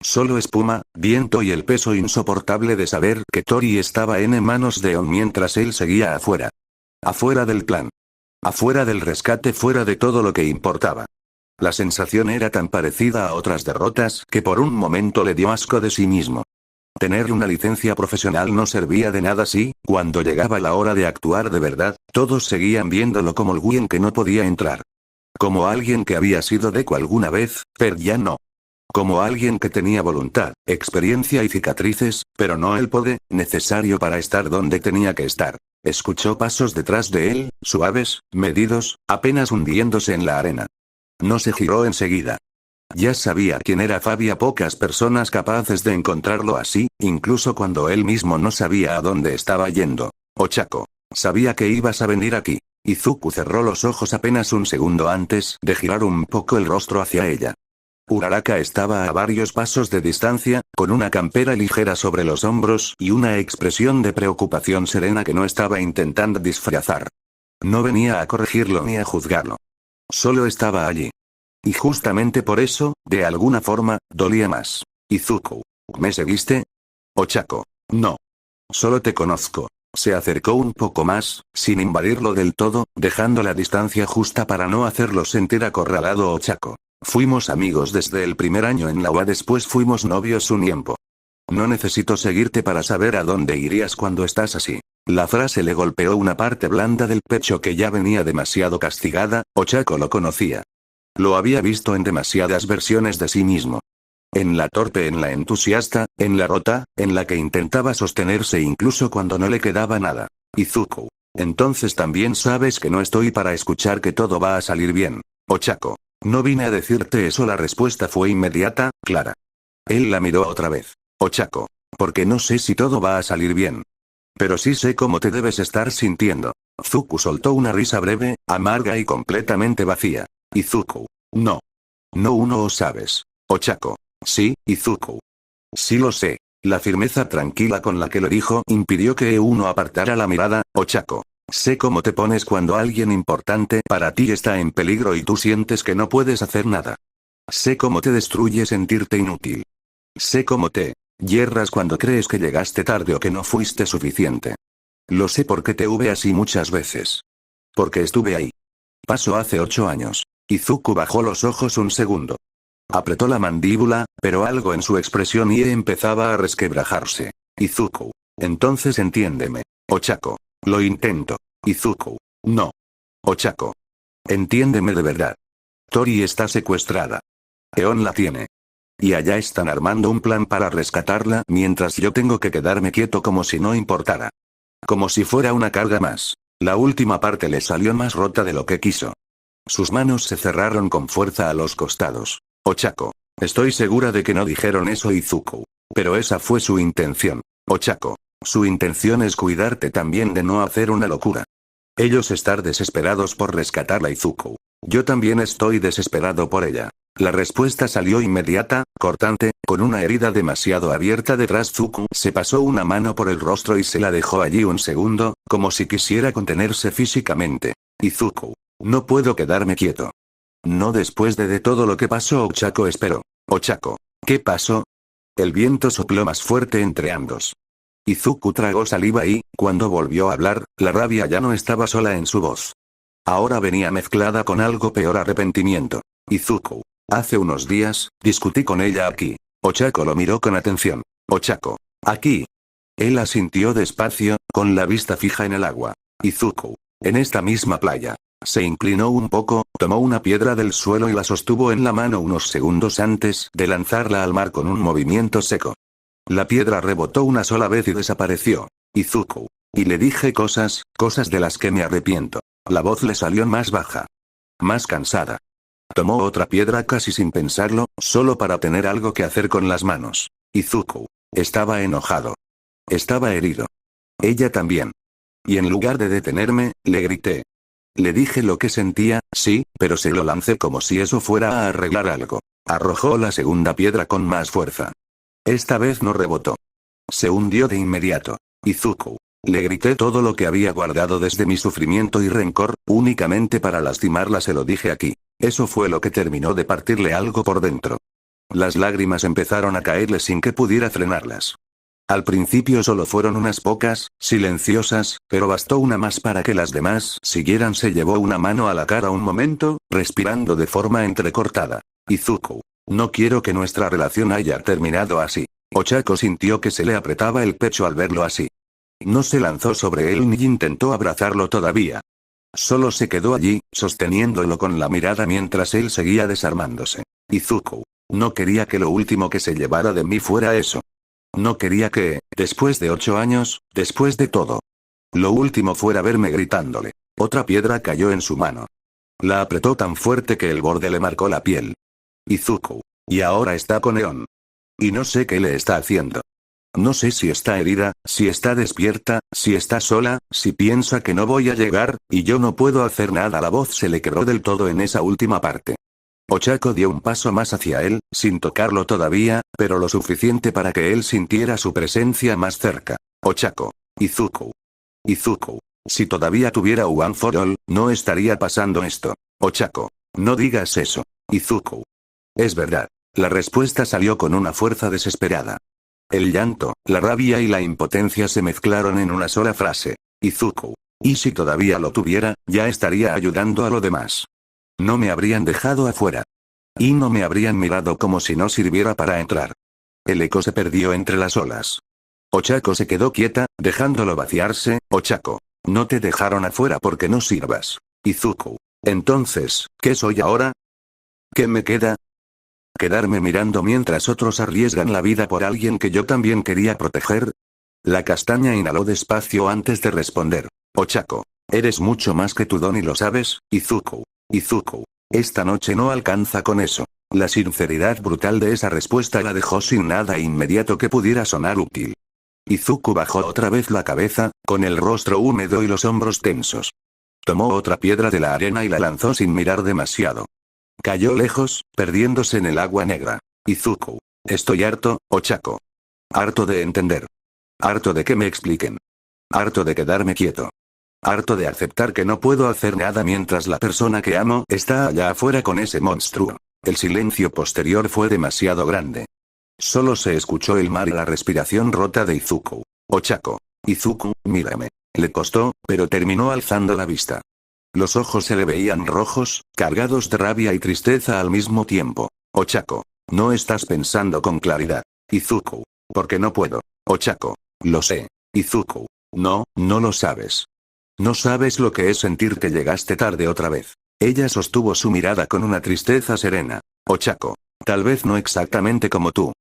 Solo espuma, viento y el peso insoportable de saber que Tori estaba en manos de On mientras él seguía afuera. Afuera del plan. Afuera del rescate, fuera de todo lo que importaba. La sensación era tan parecida a otras derrotas que por un momento le dio asco de sí mismo. Tener una licencia profesional no servía de nada si, cuando llegaba la hora de actuar de verdad, todos seguían viéndolo como alguien que no podía entrar. Como alguien que había sido Deku alguna vez, pero ya no. Como alguien que tenía voluntad, experiencia y cicatrices, pero no el poder necesario para estar donde tenía que estar. Escuchó pasos detrás de él, suaves, medidos, apenas hundiéndose en la arena. No se giró enseguida. Ya sabía quién era Fabia, pocas personas capaces de encontrarlo así, incluso cuando él mismo no sabía a dónde estaba yendo. Ochako. Sabía que ibas a venir aquí. Izuku cerró los ojos apenas un segundo antes de girar un poco el rostro hacia ella. Uraraka estaba a varios pasos de distancia, con una campera ligera sobre los hombros y una expresión de preocupación serena que no estaba intentando disfrazar. No venía a corregirlo ni a juzgarlo. Solo estaba allí. Y justamente por eso, de alguna forma, dolía más. Izuku. ¿Me seguiste? Ochako. No. Solo te conozco. Se acercó un poco más, sin invadirlo del todo, dejando la distancia justa para no hacerlo sentir acorralado. Ochako. Fuimos amigos desde el primer año en la UA, después fuimos novios un tiempo. No necesito seguirte para saber a dónde irías cuando estás así. La frase le golpeó una parte blanda del pecho que ya venía demasiado castigada. Ochako lo conocía. Lo había visto en demasiadas versiones de sí mismo. En la torpe, en la entusiasta, en la rota, en la que intentaba sostenerse incluso cuando no le quedaba nada. Izuku. Entonces también sabes que no estoy para escuchar que todo va a salir bien. Ochako. No vine a decirte eso. La respuesta fue inmediata, clara. Él la miró otra vez. Ochako. Porque no sé si todo va a salir bien. Pero sí sé cómo te debes estar sintiendo. Izuku soltó una risa breve, amarga y completamente vacía. Izuku. No. No, uno o sabes. Ochako. Sí, Izuku. Sí lo sé. La firmeza tranquila con la que lo dijo impidió que uno apartara la mirada. Ochako. Sé cómo te pones cuando alguien importante para ti está en peligro y tú sientes que no puedes hacer nada. Sé cómo te destruye sentirte inútil. Sé cómo te hierras cuando crees que llegaste tarde o que no fuiste suficiente. Lo sé porque te tuve así muchas veces. Porque estuve ahí. Pasó hace 8 años. Izuku bajó los ojos un segundo. Apretó la mandíbula, pero algo en su expresión y empezaba a resquebrajarse. Izuku. Entonces entiéndeme. Ochako. Lo intento. Izuku. No. Ochako. Entiéndeme de verdad. Tori está secuestrada. Eon la tiene. Y allá están armando un plan para rescatarla mientras yo tengo que quedarme quieto como si no importara. Como si fuera una carga más. La última parte le salió más rota de lo que quiso. Sus manos se cerraron con fuerza a los costados. Ochako. Estoy segura de que no dijeron eso, Izuku. Pero esa fue su intención. Ochako. Su intención es cuidarte también de no hacer una locura. Ellos estar desesperados por rescatarla, Izuku. Yo también estoy desesperado por ella. La respuesta salió inmediata, cortante, con una herida demasiado abierta detrás. Izuku se pasó una mano por el rostro y se la dejó allí un segundo, como si quisiera contenerse físicamente. Izuku. No puedo quedarme quieto. No después de todo lo que pasó. Ochako esperó. Ochako. ¿Qué pasó? El viento sopló más fuerte entre ambos. Izuku tragó saliva y, cuando volvió a hablar, la rabia ya no estaba sola en su voz. Ahora venía mezclada con algo peor: arrepentimiento. Izuku. Hace unos días, discutí con ella aquí. Ochako lo miró con atención. Ochako. ¿Aquí? Él asintió despacio, con la vista fija en el agua. Izuku. En esta misma playa. Se inclinó un poco, tomó una piedra del suelo y la sostuvo en la mano unos segundos antes de lanzarla al mar con un movimiento seco. La piedra rebotó una sola vez y desapareció. Izuku. Y le dije cosas de las que me arrepiento. La voz le salió más baja. Más cansada. Tomó otra piedra casi sin pensarlo, solo para tener algo que hacer con las manos. Izuku. Estaba enojado. Estaba herido. Ella también. Y en lugar de detenerme, le grité. Le dije lo que sentía, sí, pero se lo lancé como si eso fuera a arreglar algo. Arrojó la segunda piedra con más fuerza. Esta vez no rebotó. Se hundió de inmediato. Izuku. Le grité todo lo que había guardado desde mi sufrimiento y rencor, únicamente para lastimarla se lo dije aquí. Eso fue lo que terminó de partirle algo por dentro. Las lágrimas empezaron a caerle sin que pudiera frenarlas. Al principio solo fueron unas pocas, silenciosas, pero bastó una más para que las demás siguieran. Se llevó una mano a la cara un momento, respirando de forma entrecortada. Izuku. No quiero que nuestra relación haya terminado así. Ochako sintió que se le apretaba el pecho al verlo así. No se lanzó sobre él ni intentó abrazarlo todavía. Solo se quedó allí, sosteniéndolo con la mirada mientras él seguía desarmándose. Izuku. No quería que lo último que se llevara de mí fuera eso. No quería que, después de 8 años, después de todo, lo último fuera verme gritándole. Otra piedra cayó en su mano. La apretó tan fuerte que el borde le marcó la piel. Izuku. Y ahora está con Eon. Y no sé qué le está haciendo. No sé si está herida, si está despierta, si está sola, si piensa que no voy a llegar, y yo no puedo hacer nada. La voz se le quebró del todo en esa última parte. Ochako dio un paso más hacia él, sin tocarlo todavía, pero lo suficiente para que él sintiera su presencia más cerca. Ochako. Izuku. Izuku. Si todavía tuviera One for All, no estaría pasando esto. Ochako. No digas eso. Izuku. Es verdad. La respuesta salió con una fuerza desesperada. El llanto, la rabia y la impotencia se mezclaron en una sola frase. Izuku. Y si todavía lo tuviera, ya estaría ayudando a lo demás. No me habrían dejado afuera. Y no me habrían mirado como si no sirviera para entrar. El eco se perdió entre las olas. Ochako se quedó quieta, dejándolo vaciarse. Ochako. No te dejaron afuera porque no sirvas. Izuku. Entonces, ¿qué soy ahora? ¿Qué me queda? ¿Quedarme mirando mientras otros arriesgan la vida por alguien que yo también quería proteger? La castaña inhaló despacio antes de responder. Ochako. Eres mucho más que tu don y lo sabes, Izuku. Izuku. Esta noche no alcanza con eso. La sinceridad brutal de esa respuesta la dejó sin nada inmediato que pudiera sonar útil. Izuku bajó otra vez la cabeza, con el rostro húmedo y los hombros tensos. Tomó otra piedra de la arena y la lanzó sin mirar demasiado. Cayó lejos, perdiéndose en el agua negra. Izuku. Estoy harto, Ochako. Harto de entender. Harto de que me expliquen. Harto de quedarme quieto. Harto de aceptar que no puedo hacer nada mientras la persona que amo está allá afuera con ese monstruo. El silencio posterior fue demasiado grande. Solo se escuchó el mar y la respiración rota de Izuku. Ochako. Izuku, mírame. Le costó, pero terminó alzando la vista. Los ojos se le veían rojos, cargados de rabia y tristeza al mismo tiempo. Ochako. No estás pensando con claridad. Izuku. Porque no puedo. Ochako. Lo sé. Izuku. No, no lo sabes. No sabes lo que es sentir que llegaste tarde otra vez. Ella sostuvo su mirada con una tristeza serena. Ochako. Tal vez no exactamente como tú.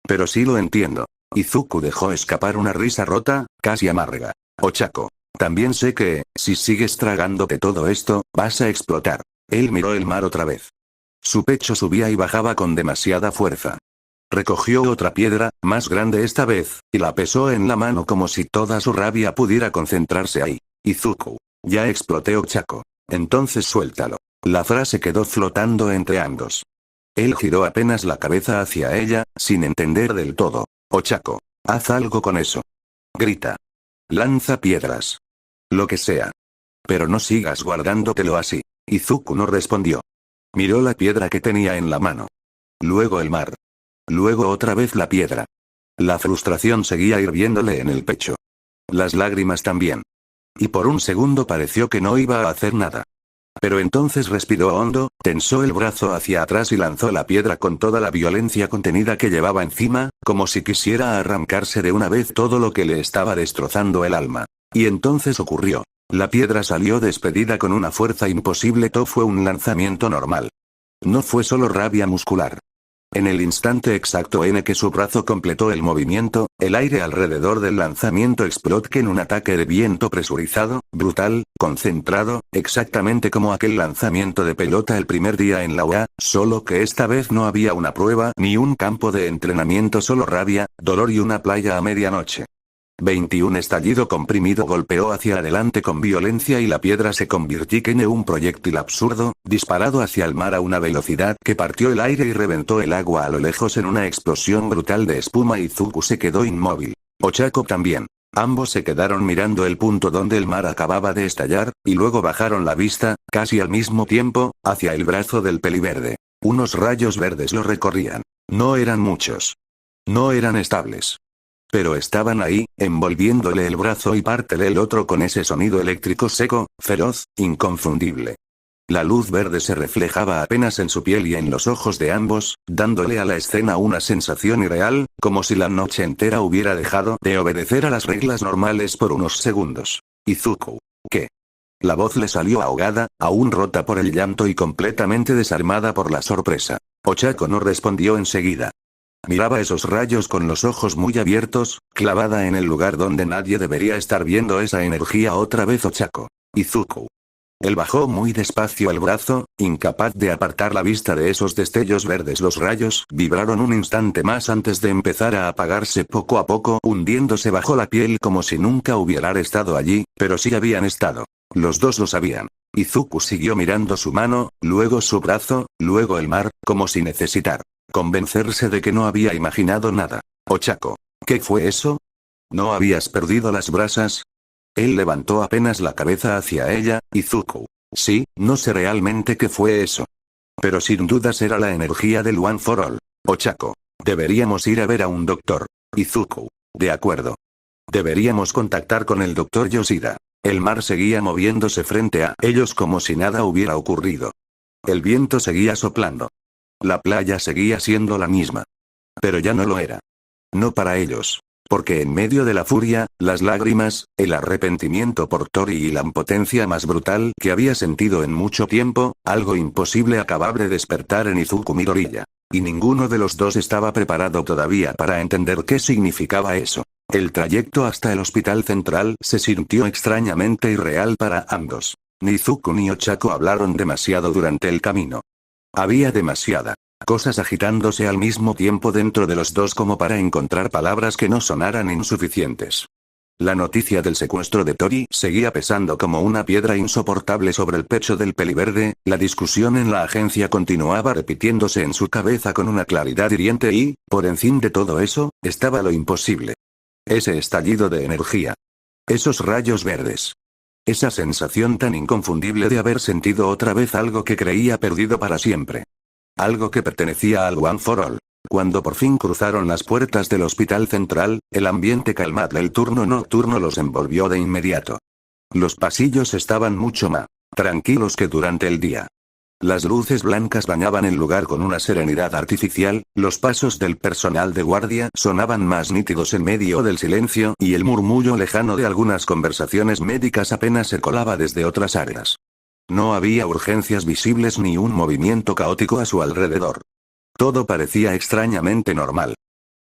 Pero sí lo entiendo. Izuku dejó escapar una risa rota, casi amarga. Ochako. También sé que, si sigues tragándote todo esto, vas a explotar. Él miró el mar otra vez. Su pecho subía y bajaba con demasiada fuerza. Recogió otra piedra, más grande esta vez, y la pesó en la mano como si toda su rabia pudiera concentrarse ahí. Izuku. Ya exploté, Ochako. Entonces suéltalo. La frase quedó flotando entre ambos. Él giró apenas la cabeza hacia ella, sin entender del todo. Ochako. Haz algo con eso. Grita. Lanza piedras. Lo que sea. Pero no sigas guardándotelo así. Izuku no respondió. Miró la piedra que tenía en la mano. Luego el mar. Luego otra vez la piedra. La frustración seguía hirviéndole en el pecho. Las lágrimas también. Y por un segundo pareció que no iba a hacer nada. Pero entonces respiró hondo, tensó el brazo hacia atrás y lanzó la piedra con toda la violencia contenida que llevaba encima, como si quisiera arrancarse de una vez todo lo que le estaba destrozando el alma. Y entonces ocurrió. La piedra salió despedida con una fuerza imposible. Todo fue un lanzamiento normal. No fue solo rabia muscular. En el instante exacto en que su brazo completó el movimiento, el aire alrededor del lanzamiento explotó en un ataque de viento presurizado, brutal, concentrado, exactamente como aquel lanzamiento de pelota el primer día en la UA, solo que esta vez no había una prueba ni un campo de entrenamiento, solo rabia, dolor y una playa a medianoche. 21 estallido comprimido golpeó hacia adelante con violencia y la piedra se convirtió en un proyectil absurdo, disparado hacia el mar a una velocidad que partió el aire y reventó el agua a lo lejos en una explosión brutal de espuma. Izuku se quedó inmóvil. Ochako también. Ambos se quedaron mirando el punto donde el mar acababa de estallar, y luego bajaron la vista, casi al mismo tiempo, hacia el brazo del peliverde. Unos rayos verdes lo recorrían. No eran muchos. No eran estables. Pero estaban ahí, envolviéndole el brazo y pártele el otro con ese sonido eléctrico seco, feroz, inconfundible. La luz verde se reflejaba apenas en su piel y en los ojos de ambos, dándole a la escena una sensación irreal, como si la noche entera hubiera dejado de obedecer a las reglas normales por unos segundos. Izuku. ¿Qué? La voz le salió ahogada, aún rota por el llanto y completamente desarmada por la sorpresa. Ochako no respondió enseguida. Miraba esos rayos con los ojos muy abiertos, clavada en el lugar donde nadie debería estar viendo esa energía otra vez. Ochako. Izuku. Él bajó muy despacio el brazo, incapaz de apartar la vista de esos destellos verdes. Los rayos vibraron un instante más antes de empezar a apagarse poco a poco, hundiéndose bajo la piel como si nunca hubieran estado allí, pero sí habían estado. Los dos lo sabían. Izuku siguió mirando su mano, luego su brazo, luego el mar, como si necesitar convencerse de que no había imaginado nada. Ochako. ¿Qué fue eso? ¿No habías perdido las brasas? Él levantó apenas la cabeza hacia ella. Izuku. Sí, no sé realmente qué fue eso. Pero sin dudas era la energía del One for All. Ochako. Deberíamos ir a ver a un doctor. Izuku. De acuerdo. Deberíamos contactar con el doctor Yoshida. El mar seguía moviéndose frente a ellos como si nada hubiera ocurrido. El viento seguía soplando. La playa seguía siendo la misma. Pero ya no lo era. No para ellos. Porque en medio de la furia, las lágrimas, el arrepentimiento por Tori y la impotencia más brutal que había sentido en mucho tiempo, algo imposible acababa de despertar en Izuku Midoriya. Y ninguno de los dos estaba preparado todavía para entender qué significaba eso. El trayecto hasta el hospital central se sintió extrañamente irreal para ambos. Ni Izuku ni Ochako hablaron demasiado durante el camino. Había demasiada cosas agitándose al mismo tiempo dentro de los dos como para encontrar palabras que no sonaran insuficientes. La noticia del secuestro de Tori seguía pesando como una piedra insoportable sobre el pecho del peliverde, la discusión en la agencia continuaba repitiéndose en su cabeza con una claridad hiriente y, por encima de todo eso, estaba lo imposible. Ese estallido de energía. Esos rayos verdes. Esa sensación tan inconfundible de haber sentido otra vez algo que creía perdido para siempre. Algo que pertenecía al One for All. Cuando por fin cruzaron las puertas del hospital central, el ambiente calmado del turno nocturno los envolvió de inmediato. Los pasillos estaban mucho más tranquilos que durante el día. Las luces blancas bañaban el lugar con una serenidad artificial, los pasos del personal de guardia sonaban más nítidos en medio del silencio y el murmullo lejano de algunas conversaciones médicas apenas se colaba desde otras áreas. No había urgencias visibles ni un movimiento caótico a su alrededor. Todo parecía extrañamente normal.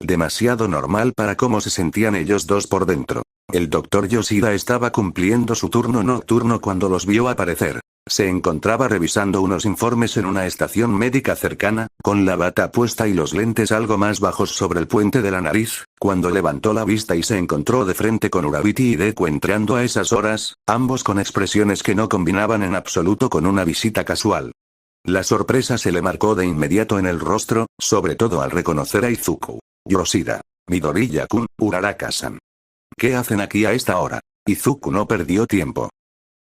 Demasiado normal para cómo se sentían ellos dos por dentro. El doctor Yoshida estaba cumpliendo su turno nocturno cuando los vio aparecer. Se encontraba revisando unos informes en una estación médica cercana, con la bata puesta y los lentes algo más bajos sobre el puente de la nariz, cuando levantó la vista y se encontró de frente con Urabiti y Deku entrando a esas horas, ambos con expresiones que no combinaban en absoluto con una visita casual. La sorpresa se le marcó de inmediato en el rostro, sobre todo al reconocer a Izuku. Yoshida. Midoriya-kun, Uraraka-san. ¿Qué hacen aquí a esta hora? Izuku no perdió tiempo.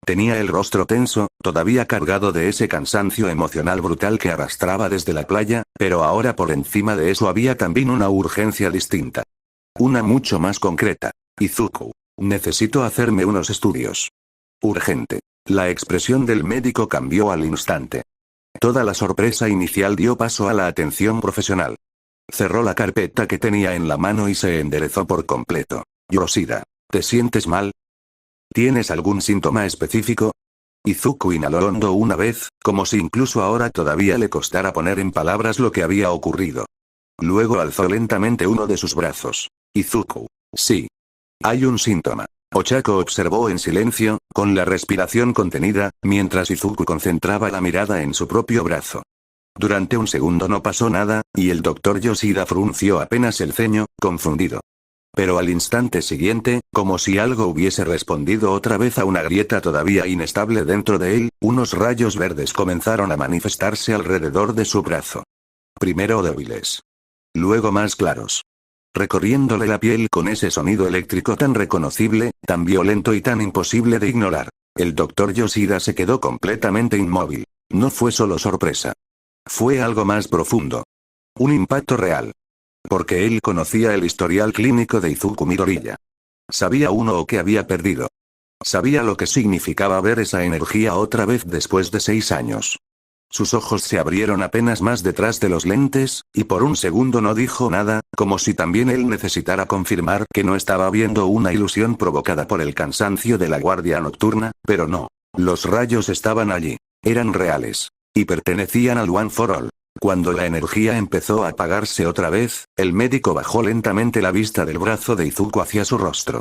Tenía el rostro tenso, todavía cargado de ese cansancio emocional brutal que arrastraba desde la playa, pero ahora por encima de eso había también una urgencia distinta. Una mucho más concreta. Izuku. Necesito hacerme unos estudios. Urgente. La expresión del médico cambió al instante. Toda la sorpresa inicial dio paso a la atención profesional. Cerró la carpeta que tenía en la mano y se enderezó por completo. Yoshida, ¿te sientes mal? ¿Tienes algún síntoma específico? Izuku inhaló hondo una vez, como si incluso ahora todavía le costara poner en palabras lo que había ocurrido. Luego alzó lentamente uno de sus brazos. Izuku. Sí. Hay un síntoma. Ochako observó en silencio, con la respiración contenida, mientras Izuku concentraba la mirada en su propio brazo. Durante un segundo no pasó nada, y el doctor Yoshida frunció apenas el ceño, confundido. Pero al instante siguiente, como si algo hubiese respondido otra vez a una grieta todavía inestable dentro de él, unos rayos verdes comenzaron a manifestarse alrededor de su brazo. Primero débiles. Luego más claros. Recorriéndole la piel con ese sonido eléctrico tan reconocible, tan violento y tan imposible de ignorar. El doctor Yoshida se quedó completamente inmóvil. No fue solo sorpresa. Fue algo más profundo. Un impacto real. Porque él conocía el historial clínico de Izuku Midoriya. Sabía uno que había perdido. Sabía lo que significaba ver esa energía otra vez después de 6 años. Sus ojos se abrieron apenas más detrás de los lentes, y por un segundo no dijo nada, como si también él necesitara confirmar que no estaba viendo una ilusión provocada por el cansancio de la guardia nocturna, pero no. Los rayos estaban allí. Eran reales. Y pertenecían al One for All. Cuando la energía empezó a apagarse otra vez, el médico bajó lentamente la vista del brazo de Izuku hacia su rostro.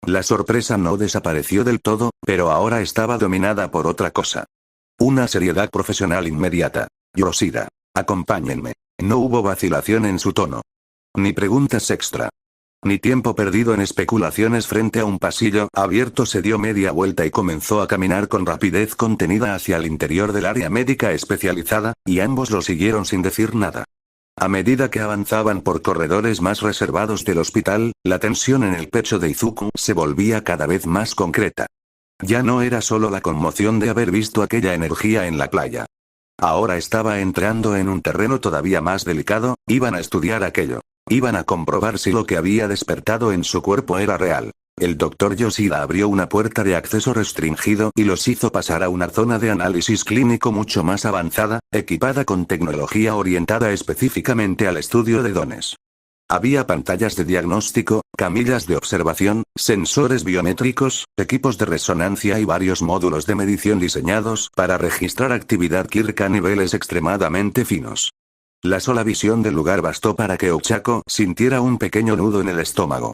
La sorpresa no desapareció del todo, pero ahora estaba dominada por otra cosa. Una seriedad profesional inmediata. Yoshida, acompáñenme. No hubo vacilación en su tono. Ni preguntas extra. Ni tiempo perdido en especulaciones frente a un pasillo abierto. Se dio media vuelta y comenzó a caminar con rapidez contenida hacia el interior del área médica especializada, y ambos lo siguieron sin decir nada. A medida que avanzaban por corredores más reservados del hospital, la tensión en el pecho de Izuku se volvía cada vez más concreta. Ya no era solo la conmoción de haber visto aquella energía en la playa. Ahora estaba entrando en un terreno todavía más delicado, iban a estudiar aquello. Iban a comprobar si lo que había despertado en su cuerpo era real. El doctor Yoshida abrió una puerta de acceso restringido y los hizo pasar a una zona de análisis clínico mucho más avanzada, equipada con tecnología orientada específicamente al estudio de dones. Había pantallas de diagnóstico, camillas de observación, sensores biométricos, equipos de resonancia y varios módulos de medición diseñados para registrar actividad Kirk a niveles extremadamente finos. La sola visión del lugar bastó para que Ochako sintiera un pequeño nudo en el estómago.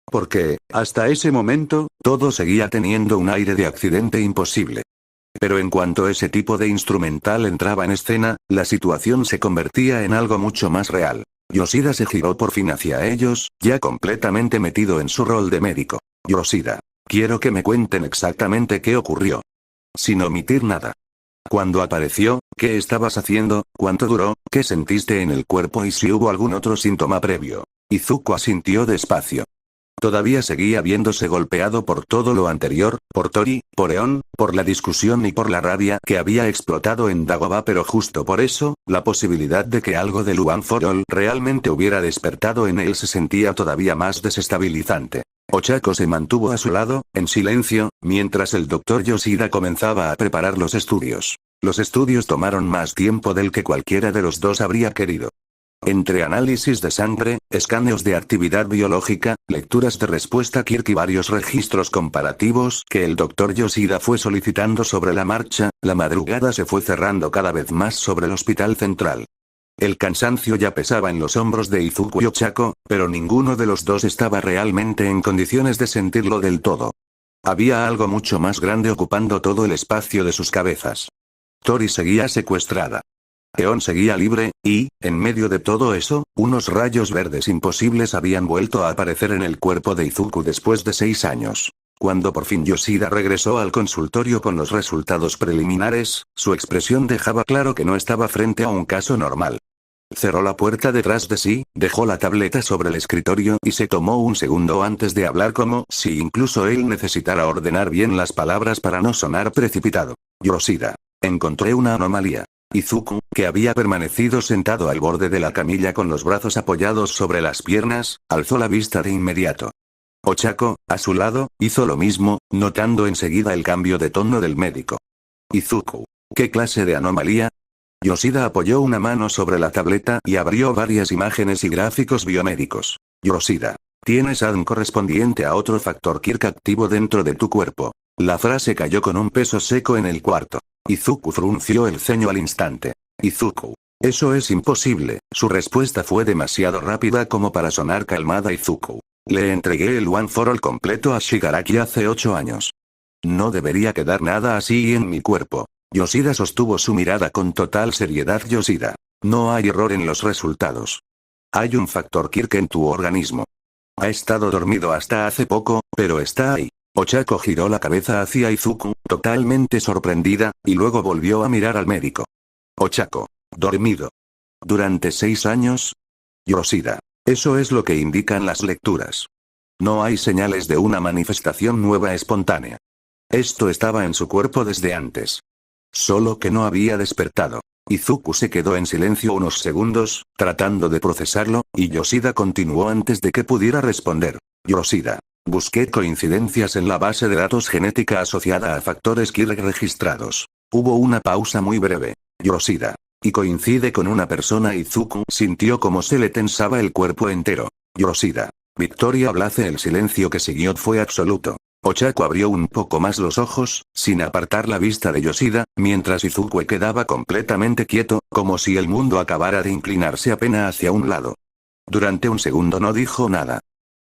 Porque, hasta ese momento, todo seguía teniendo un aire de accidente imposible. Pero en cuanto ese tipo de instrumental entraba en escena, la situación se convertía en algo mucho más real. Yoshida se giró por fin hacia ellos, ya completamente metido en su rol de médico. Yoshida, quiero que me cuenten exactamente qué ocurrió. Sin omitir nada. ¿Cuándo apareció? ¿Qué estabas haciendo? ¿Cuánto duró? ¿Qué sentiste en el cuerpo y si hubo algún otro síntoma previo? Izuku asintió despacio. Todavía seguía viéndose golpeado por todo lo anterior, por Tori, por Eon, por la discusión y por la rabia que había explotado en Dagobah, pero justo por eso, la posibilidad de que algo del One for All realmente hubiera despertado en él se sentía todavía más desestabilizante. Ochako se mantuvo a su lado, en silencio, mientras el doctor Yoshida comenzaba a preparar los estudios. Los estudios tomaron más tiempo del que cualquiera de los dos habría querido. Entre análisis de sangre, escaneos de actividad biológica, lecturas de respuesta Kirk y varios registros comparativos que el doctor Yoshida fue solicitando sobre la marcha, la madrugada se fue cerrando cada vez más sobre el hospital central. El cansancio ya pesaba en los hombros de Izuku y Ochako, pero ninguno de los dos estaba realmente en condiciones de sentirlo del todo. Había algo mucho más grande ocupando todo el espacio de sus cabezas. Tori seguía secuestrada. Eon seguía libre, y, en medio de todo eso, unos rayos verdes imposibles habían vuelto a aparecer en el cuerpo de Izuku después de 6 años. Cuando por fin Yoshida regresó al consultorio con los resultados preliminares, su expresión dejaba claro que no estaba frente a un caso normal. Cerró la puerta detrás de sí, dejó la tableta sobre el escritorio y se tomó un segundo antes de hablar como si incluso él necesitara ordenar bien las palabras para no sonar precipitado. Yoshida. Encontré una anomalía. Izuku, que había permanecido sentado al borde de la camilla con los brazos apoyados sobre las piernas, alzó la vista de inmediato. Ochako, a su lado, hizo lo mismo, notando enseguida el cambio de tono del médico. Izuku. ¿Qué clase de anomalía? Yoshida apoyó una mano sobre la tableta y abrió varias imágenes y gráficos biomédicos. Yoshida. Tienes ADN correspondiente a otro factor Kirk activo dentro de tu cuerpo. La frase cayó con un peso seco en el cuarto. Izuku frunció el ceño al instante. Izuku. Eso es imposible. Su respuesta fue demasiado rápida como para sonar calmada. Izuku. Le entregué el One for All completo a Shigaraki hace 8 años. No debería quedar nada así en mi cuerpo. Yoshida sostuvo su mirada con total seriedad. Yoshida. No hay error en los resultados. Hay un factor Kirk en tu organismo. Ha estado dormido hasta hace poco, pero está ahí. Ochako giró la cabeza hacia Izuku, totalmente sorprendida, y luego volvió a mirar al médico. Ochako. Dormido. ¿Durante 6 años? Yoshida. Eso es lo que indican las lecturas. No hay señales de una manifestación nueva espontánea. Esto estaba en su cuerpo desde antes. Solo que no había despertado. Izuku se quedó en silencio unos segundos, tratando de procesarlo, y Yoshida continuó antes de que pudiera responder. Yoshida. Busqué coincidencias en la base de datos genética asociada a factores Kirk registrados. Hubo una pausa muy breve. Yoshida. Y coincide con una persona. Izuku sintió como se le tensaba el cuerpo entero. Yoshida. Victoria Blaze. El silencio que siguió fue absoluto. Ochako abrió un poco más los ojos, sin apartar la vista de Yoshida, mientras Izuku quedaba completamente quieto, como si el mundo acabara de inclinarse apenas hacia un lado. Durante un segundo no dijo nada.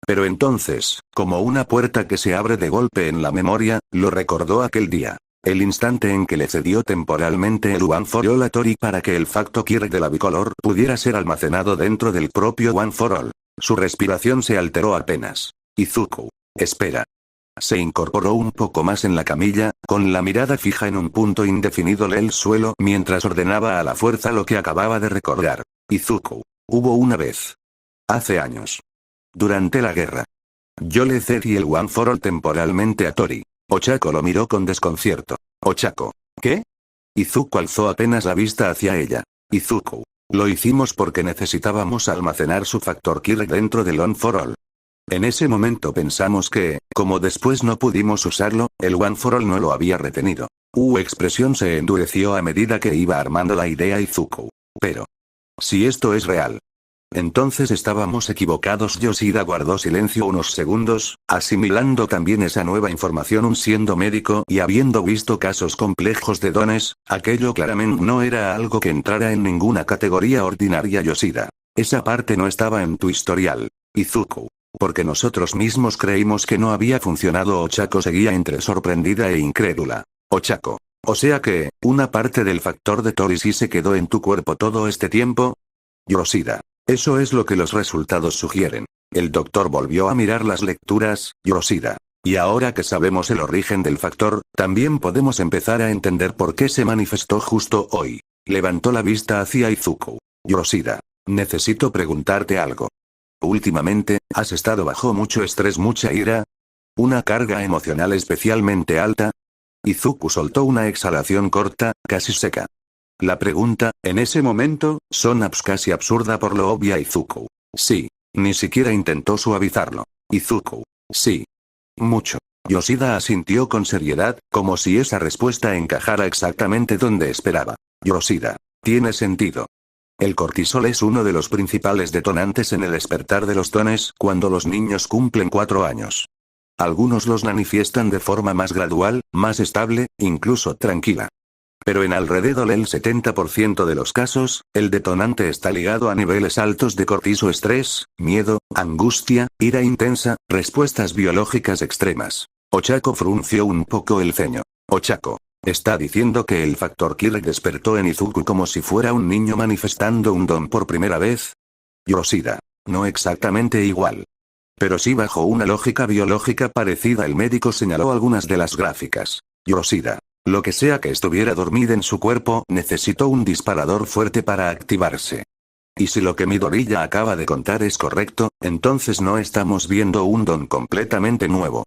Pero entonces, como una puerta que se abre de golpe en la memoria, lo recordó aquel día. El instante en que le cedió temporalmente el One for All a Tori para que el facto Kirk de la bicolor pudiera ser almacenado dentro del propio One for All. Su respiración se alteró apenas. Izuku. Espera. Se incorporó un poco más en la camilla, con la mirada fija en un punto indefinido del suelo mientras ordenaba a la fuerza lo que acababa de recordar. Izuku. Hubo una vez. Hace años. Durante la guerra. Yo le cedí el One for All temporalmente a Tori. Ochako lo miró con desconcierto. Ochako. ¿Qué? Izuku alzó apenas la vista hacia ella. Izuku. Lo hicimos porque necesitábamos almacenar su factor Kirk dentro del One for All. En ese momento pensamos que, como después no pudimos usarlo, el One for All no lo había retenido. Expresión se endureció a medida que iba armando la idea Izuku. Pero. Si esto es real. Entonces estábamos equivocados. Yoshida guardó silencio unos segundos, asimilando también esa nueva información. Siendo médico y habiendo visto casos complejos de dones, aquello claramente no era algo que entrara en ninguna categoría ordinaria. Yoshida. Esa parte no estaba en tu historial. Izuku. Porque nosotros mismos creímos que no había funcionado. Ochako seguía entre sorprendida e incrédula. Ochako. O sea que, una parte del factor de Tori sí se quedó en tu cuerpo todo este tiempo. Yoshida. Eso es lo que los resultados sugieren. El doctor volvió a mirar las lecturas. Yoshida. Y ahora que sabemos el origen del factor, también podemos empezar a entender por qué se manifestó justo hoy. Levantó la vista hacia Izuku. Yoshida. Necesito preguntarte algo. Últimamente, ¿has estado bajo mucho estrés, mucha ira? ¿Una carga emocional especialmente alta? Izuku soltó una exhalación corta, casi seca. La pregunta, en ese momento, sonó casi absurda por lo obvia. Izuku. Sí. Ni siquiera intentó suavizarlo. Izuku. Sí. Mucho. Yoshida asintió con seriedad, como si esa respuesta encajara exactamente donde esperaba. Yoshida. Tiene sentido. El cortisol es uno de los principales detonantes en el despertar de los dones cuando los niños cumplen 4 años. Algunos los manifiestan de forma más gradual, más estable, incluso tranquila. Pero en alrededor del 70% de los casos, el detonante está ligado a niveles altos de cortisol, estrés, miedo, angustia, ira intensa, respuestas biológicas extremas. Ochako frunció un poco el ceño. Ochako. ¿Está diciendo que el factor Kirk despertó en Izuku como si fuera un niño manifestando un don por primera vez? Yoshida. No exactamente igual. Pero sí bajo una lógica biológica parecida. El médico señaló algunas de las gráficas. Yoshida. Lo que sea que estuviera dormido en su cuerpo necesitó un disparador fuerte para activarse. Y si lo que Midoriya acaba de contar es correcto, entonces no estamos viendo un don completamente nuevo.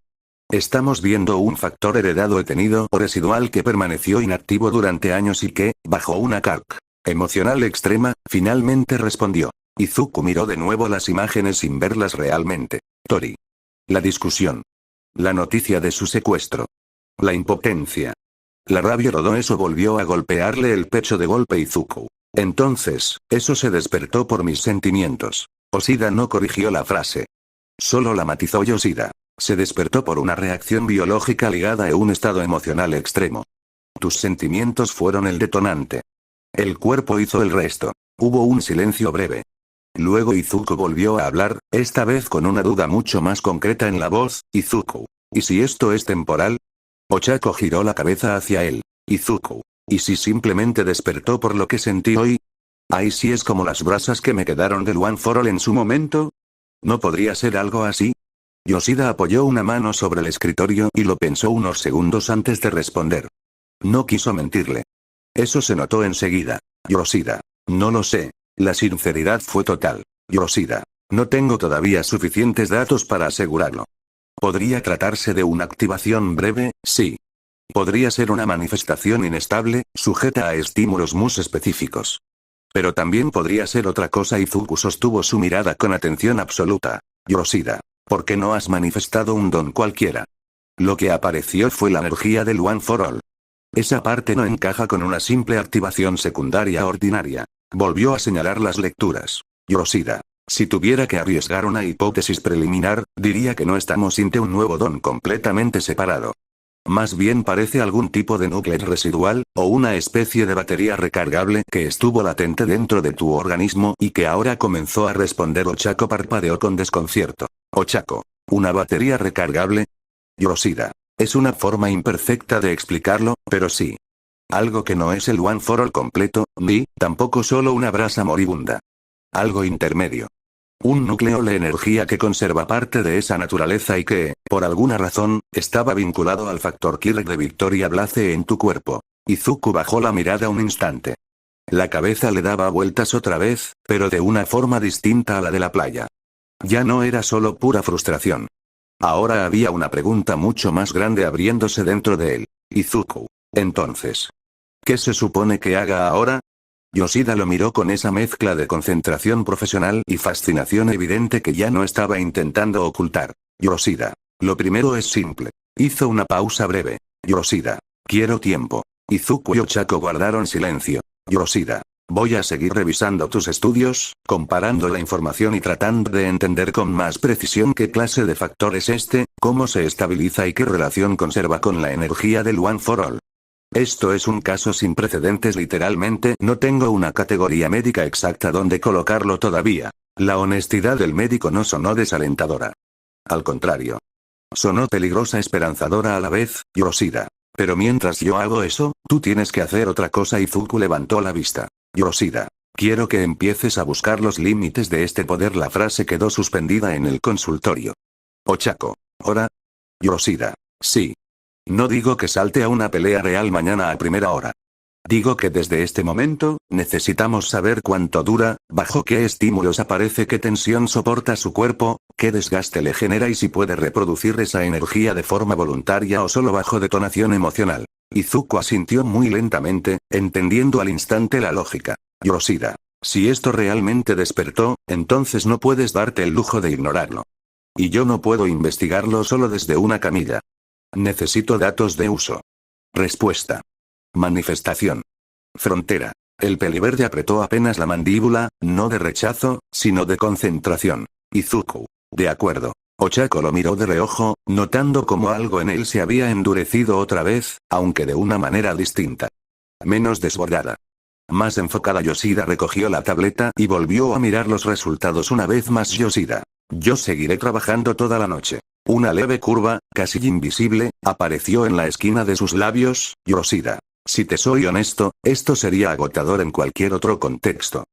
Estamos viendo un factor heredado detenido o residual que permaneció inactivo durante años y que, bajo una carga emocional extrema, finalmente respondió. Izuku miró de nuevo las imágenes sin verlas realmente. Tori. La discusión. La noticia de su secuestro. La impotencia. La rabia. Todo eso volvió a golpearle el pecho de golpe Izuku. Entonces, eso se despertó por mis sentimientos. Yoshida no corrigió la frase. Solo la matizó Yoshida. Se despertó por una reacción biológica ligada a un estado emocional extremo. Tus sentimientos fueron el detonante. El cuerpo hizo el resto. Hubo un silencio breve. Luego Izuku volvió a hablar, esta vez con una duda mucho más concreta en la voz. Izuku. ¿Y si esto es temporal? Ochako giró la cabeza hacia él. Izuku. ¿Y si simplemente despertó por lo que sentí hoy? ¿Ay si es como las brasas que me quedaron del One for All en su momento? ¿No podría ser algo así? Yoshida apoyó una mano sobre el escritorio y lo pensó unos segundos antes de responder. No quiso mentirle. Eso se notó enseguida. Yoshida. No lo sé. La sinceridad fue total. Yoshida. No tengo todavía suficientes datos para asegurarlo. ¿Podría tratarse de una activación breve? Sí. Podría ser una manifestación inestable, sujeta a estímulos muy específicos. Pero también podría ser otra cosa. Izuku sostuvo su mirada con atención absoluta. Yoshida. ¿Por qué no has manifestado un don cualquiera? Lo que apareció fue la energía del One for All. Esa parte no encaja con una simple activación secundaria ordinaria. Volvió a señalar las lecturas. Yoshida. Si tuviera que arriesgar una hipótesis preliminar, diría que no estamos ante un nuevo don completamente separado. Más bien parece algún tipo de núcleo residual, o una especie de batería recargable que estuvo latente dentro de tu organismo y que ahora comenzó a responder. Ochako parpadeó con desconcierto. Ochako. ¿Una batería recargable? Yoshida. Es una forma imperfecta de explicarlo, pero sí. Algo que no es el One for All completo, ni tampoco solo una brasa moribunda. Algo intermedio. Un núcleo de energía que conserva parte de esa naturaleza y que, por alguna razón, estaba vinculado al factor Kirk de Victoria Blaze en tu cuerpo. Izuku bajó la mirada un instante. La cabeza le daba vueltas otra vez, pero de una forma distinta a la de la playa. Ya no era solo pura frustración. Ahora había una pregunta mucho más grande abriéndose dentro de él. Izuku. Entonces. ¿Qué se supone que haga ahora? Yoshida lo miró con esa mezcla de concentración profesional y fascinación evidente que ya no estaba intentando ocultar. Yoshida. Lo primero es simple. Hizo una pausa breve. Yoshida. Quiero tiempo. Izuku y Ochako guardaron silencio. Yoshida. Voy a seguir revisando tus estudios, comparando la información y tratando de entender con más precisión qué clase de factor es este, cómo se estabiliza y qué relación conserva con la energía del One for All. Esto es un caso sin precedentes literalmente. No tengo una categoría médica exacta donde colocarlo todavía. La honestidad del médico no sonó desalentadora. Al contrario. Sonó peligrosa, esperanzadora a la vez. Yoshida. Pero mientras yo hago eso, tú tienes que hacer otra cosa. Izuku levantó la vista. Yoshida. Quiero que empieces a buscar los límites de este poder. La frase quedó suspendida en el consultorio. Ochako. ¿Hora? Yoshida. Sí. No digo que salte a una pelea real mañana a primera hora. Digo que desde este momento, necesitamos saber cuánto dura, bajo qué estímulos aparece, qué tensión soporta su cuerpo, qué desgaste le genera y si puede reproducir esa energía de forma voluntaria o solo bajo detonación emocional. Izuku asintió muy lentamente, entendiendo al instante la lógica. Yoshida. Si esto realmente despertó, entonces no puedes darte el lujo de ignorarlo. Y yo no puedo investigarlo solo desde una camilla. Necesito datos de uso. Respuesta. Manifestación. Frontera. El peliverde apretó apenas la mandíbula, no de rechazo, sino de concentración. Izuku. De acuerdo. Ochako lo miró de reojo, notando cómo algo en él se había endurecido otra vez, aunque de una manera distinta. Menos desbordada. Más enfocada. Yoshida recogió la tableta y volvió a mirar los resultados una vez más. Yoshida. Yo seguiré trabajando toda la noche. Una leve curva, casi invisible, apareció en la esquina de sus labios. Yoshida. Si te soy honesto, esto sería agotador en cualquier otro contexto.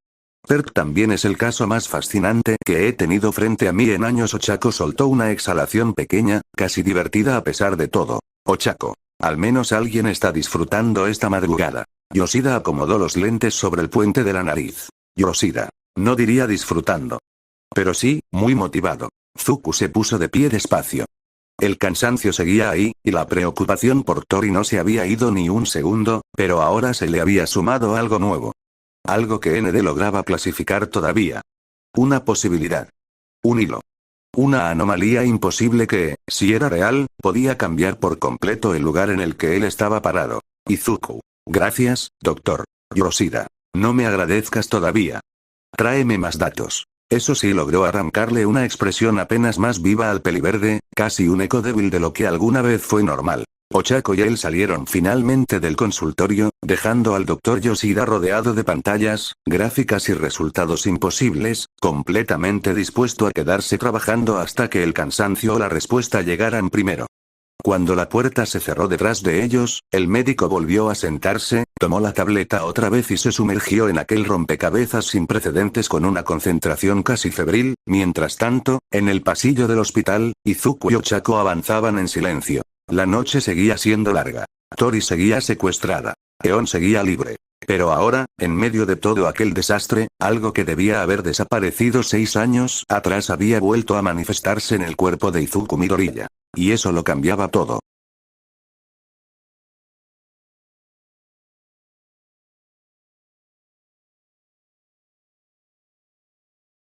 Perk también es el caso más fascinante que he tenido frente a mí en años. Ochako soltó una exhalación pequeña, casi divertida a pesar de todo. Ochako. Al menos alguien está disfrutando esta madrugada. Yoshida acomodó los lentes sobre el puente de la nariz. Yoshida. No diría disfrutando. Pero sí, muy motivado. Izuku se puso de pie despacio. El cansancio seguía ahí, y la preocupación por Tori no se había ido ni un segundo, pero ahora se le había sumado algo nuevo. Algo que ND lograba clasificar todavía. Una posibilidad. Un hilo. Una anomalía imposible que, si era real, podía cambiar por completo el lugar en el que él estaba parado. Izuku. Gracias, doctor Yoshida. No me agradezcas todavía. Tráeme más datos. Eso sí logró arrancarle una expresión apenas más viva al peliverde, casi un eco débil de lo que alguna vez fue normal. Ochako y él salieron finalmente del consultorio, dejando al doctor Yoshida rodeado de pantallas, gráficas y resultados imposibles, completamente dispuesto a quedarse trabajando hasta que el cansancio o la respuesta llegaran primero. Cuando la puerta se cerró detrás de ellos, el médico volvió a sentarse, tomó la tableta otra vez y se sumergió en aquel rompecabezas sin precedentes con una concentración casi febril. Mientras tanto, en el pasillo del hospital, Izuku y Ochako avanzaban en silencio. La noche seguía siendo larga. Tori seguía secuestrada. Eon seguía libre. Pero ahora, en medio de todo aquel desastre, algo que debía haber desaparecido 6 años atrás había vuelto a manifestarse en el cuerpo de Izuku Midoriya. Y eso lo cambiaba todo.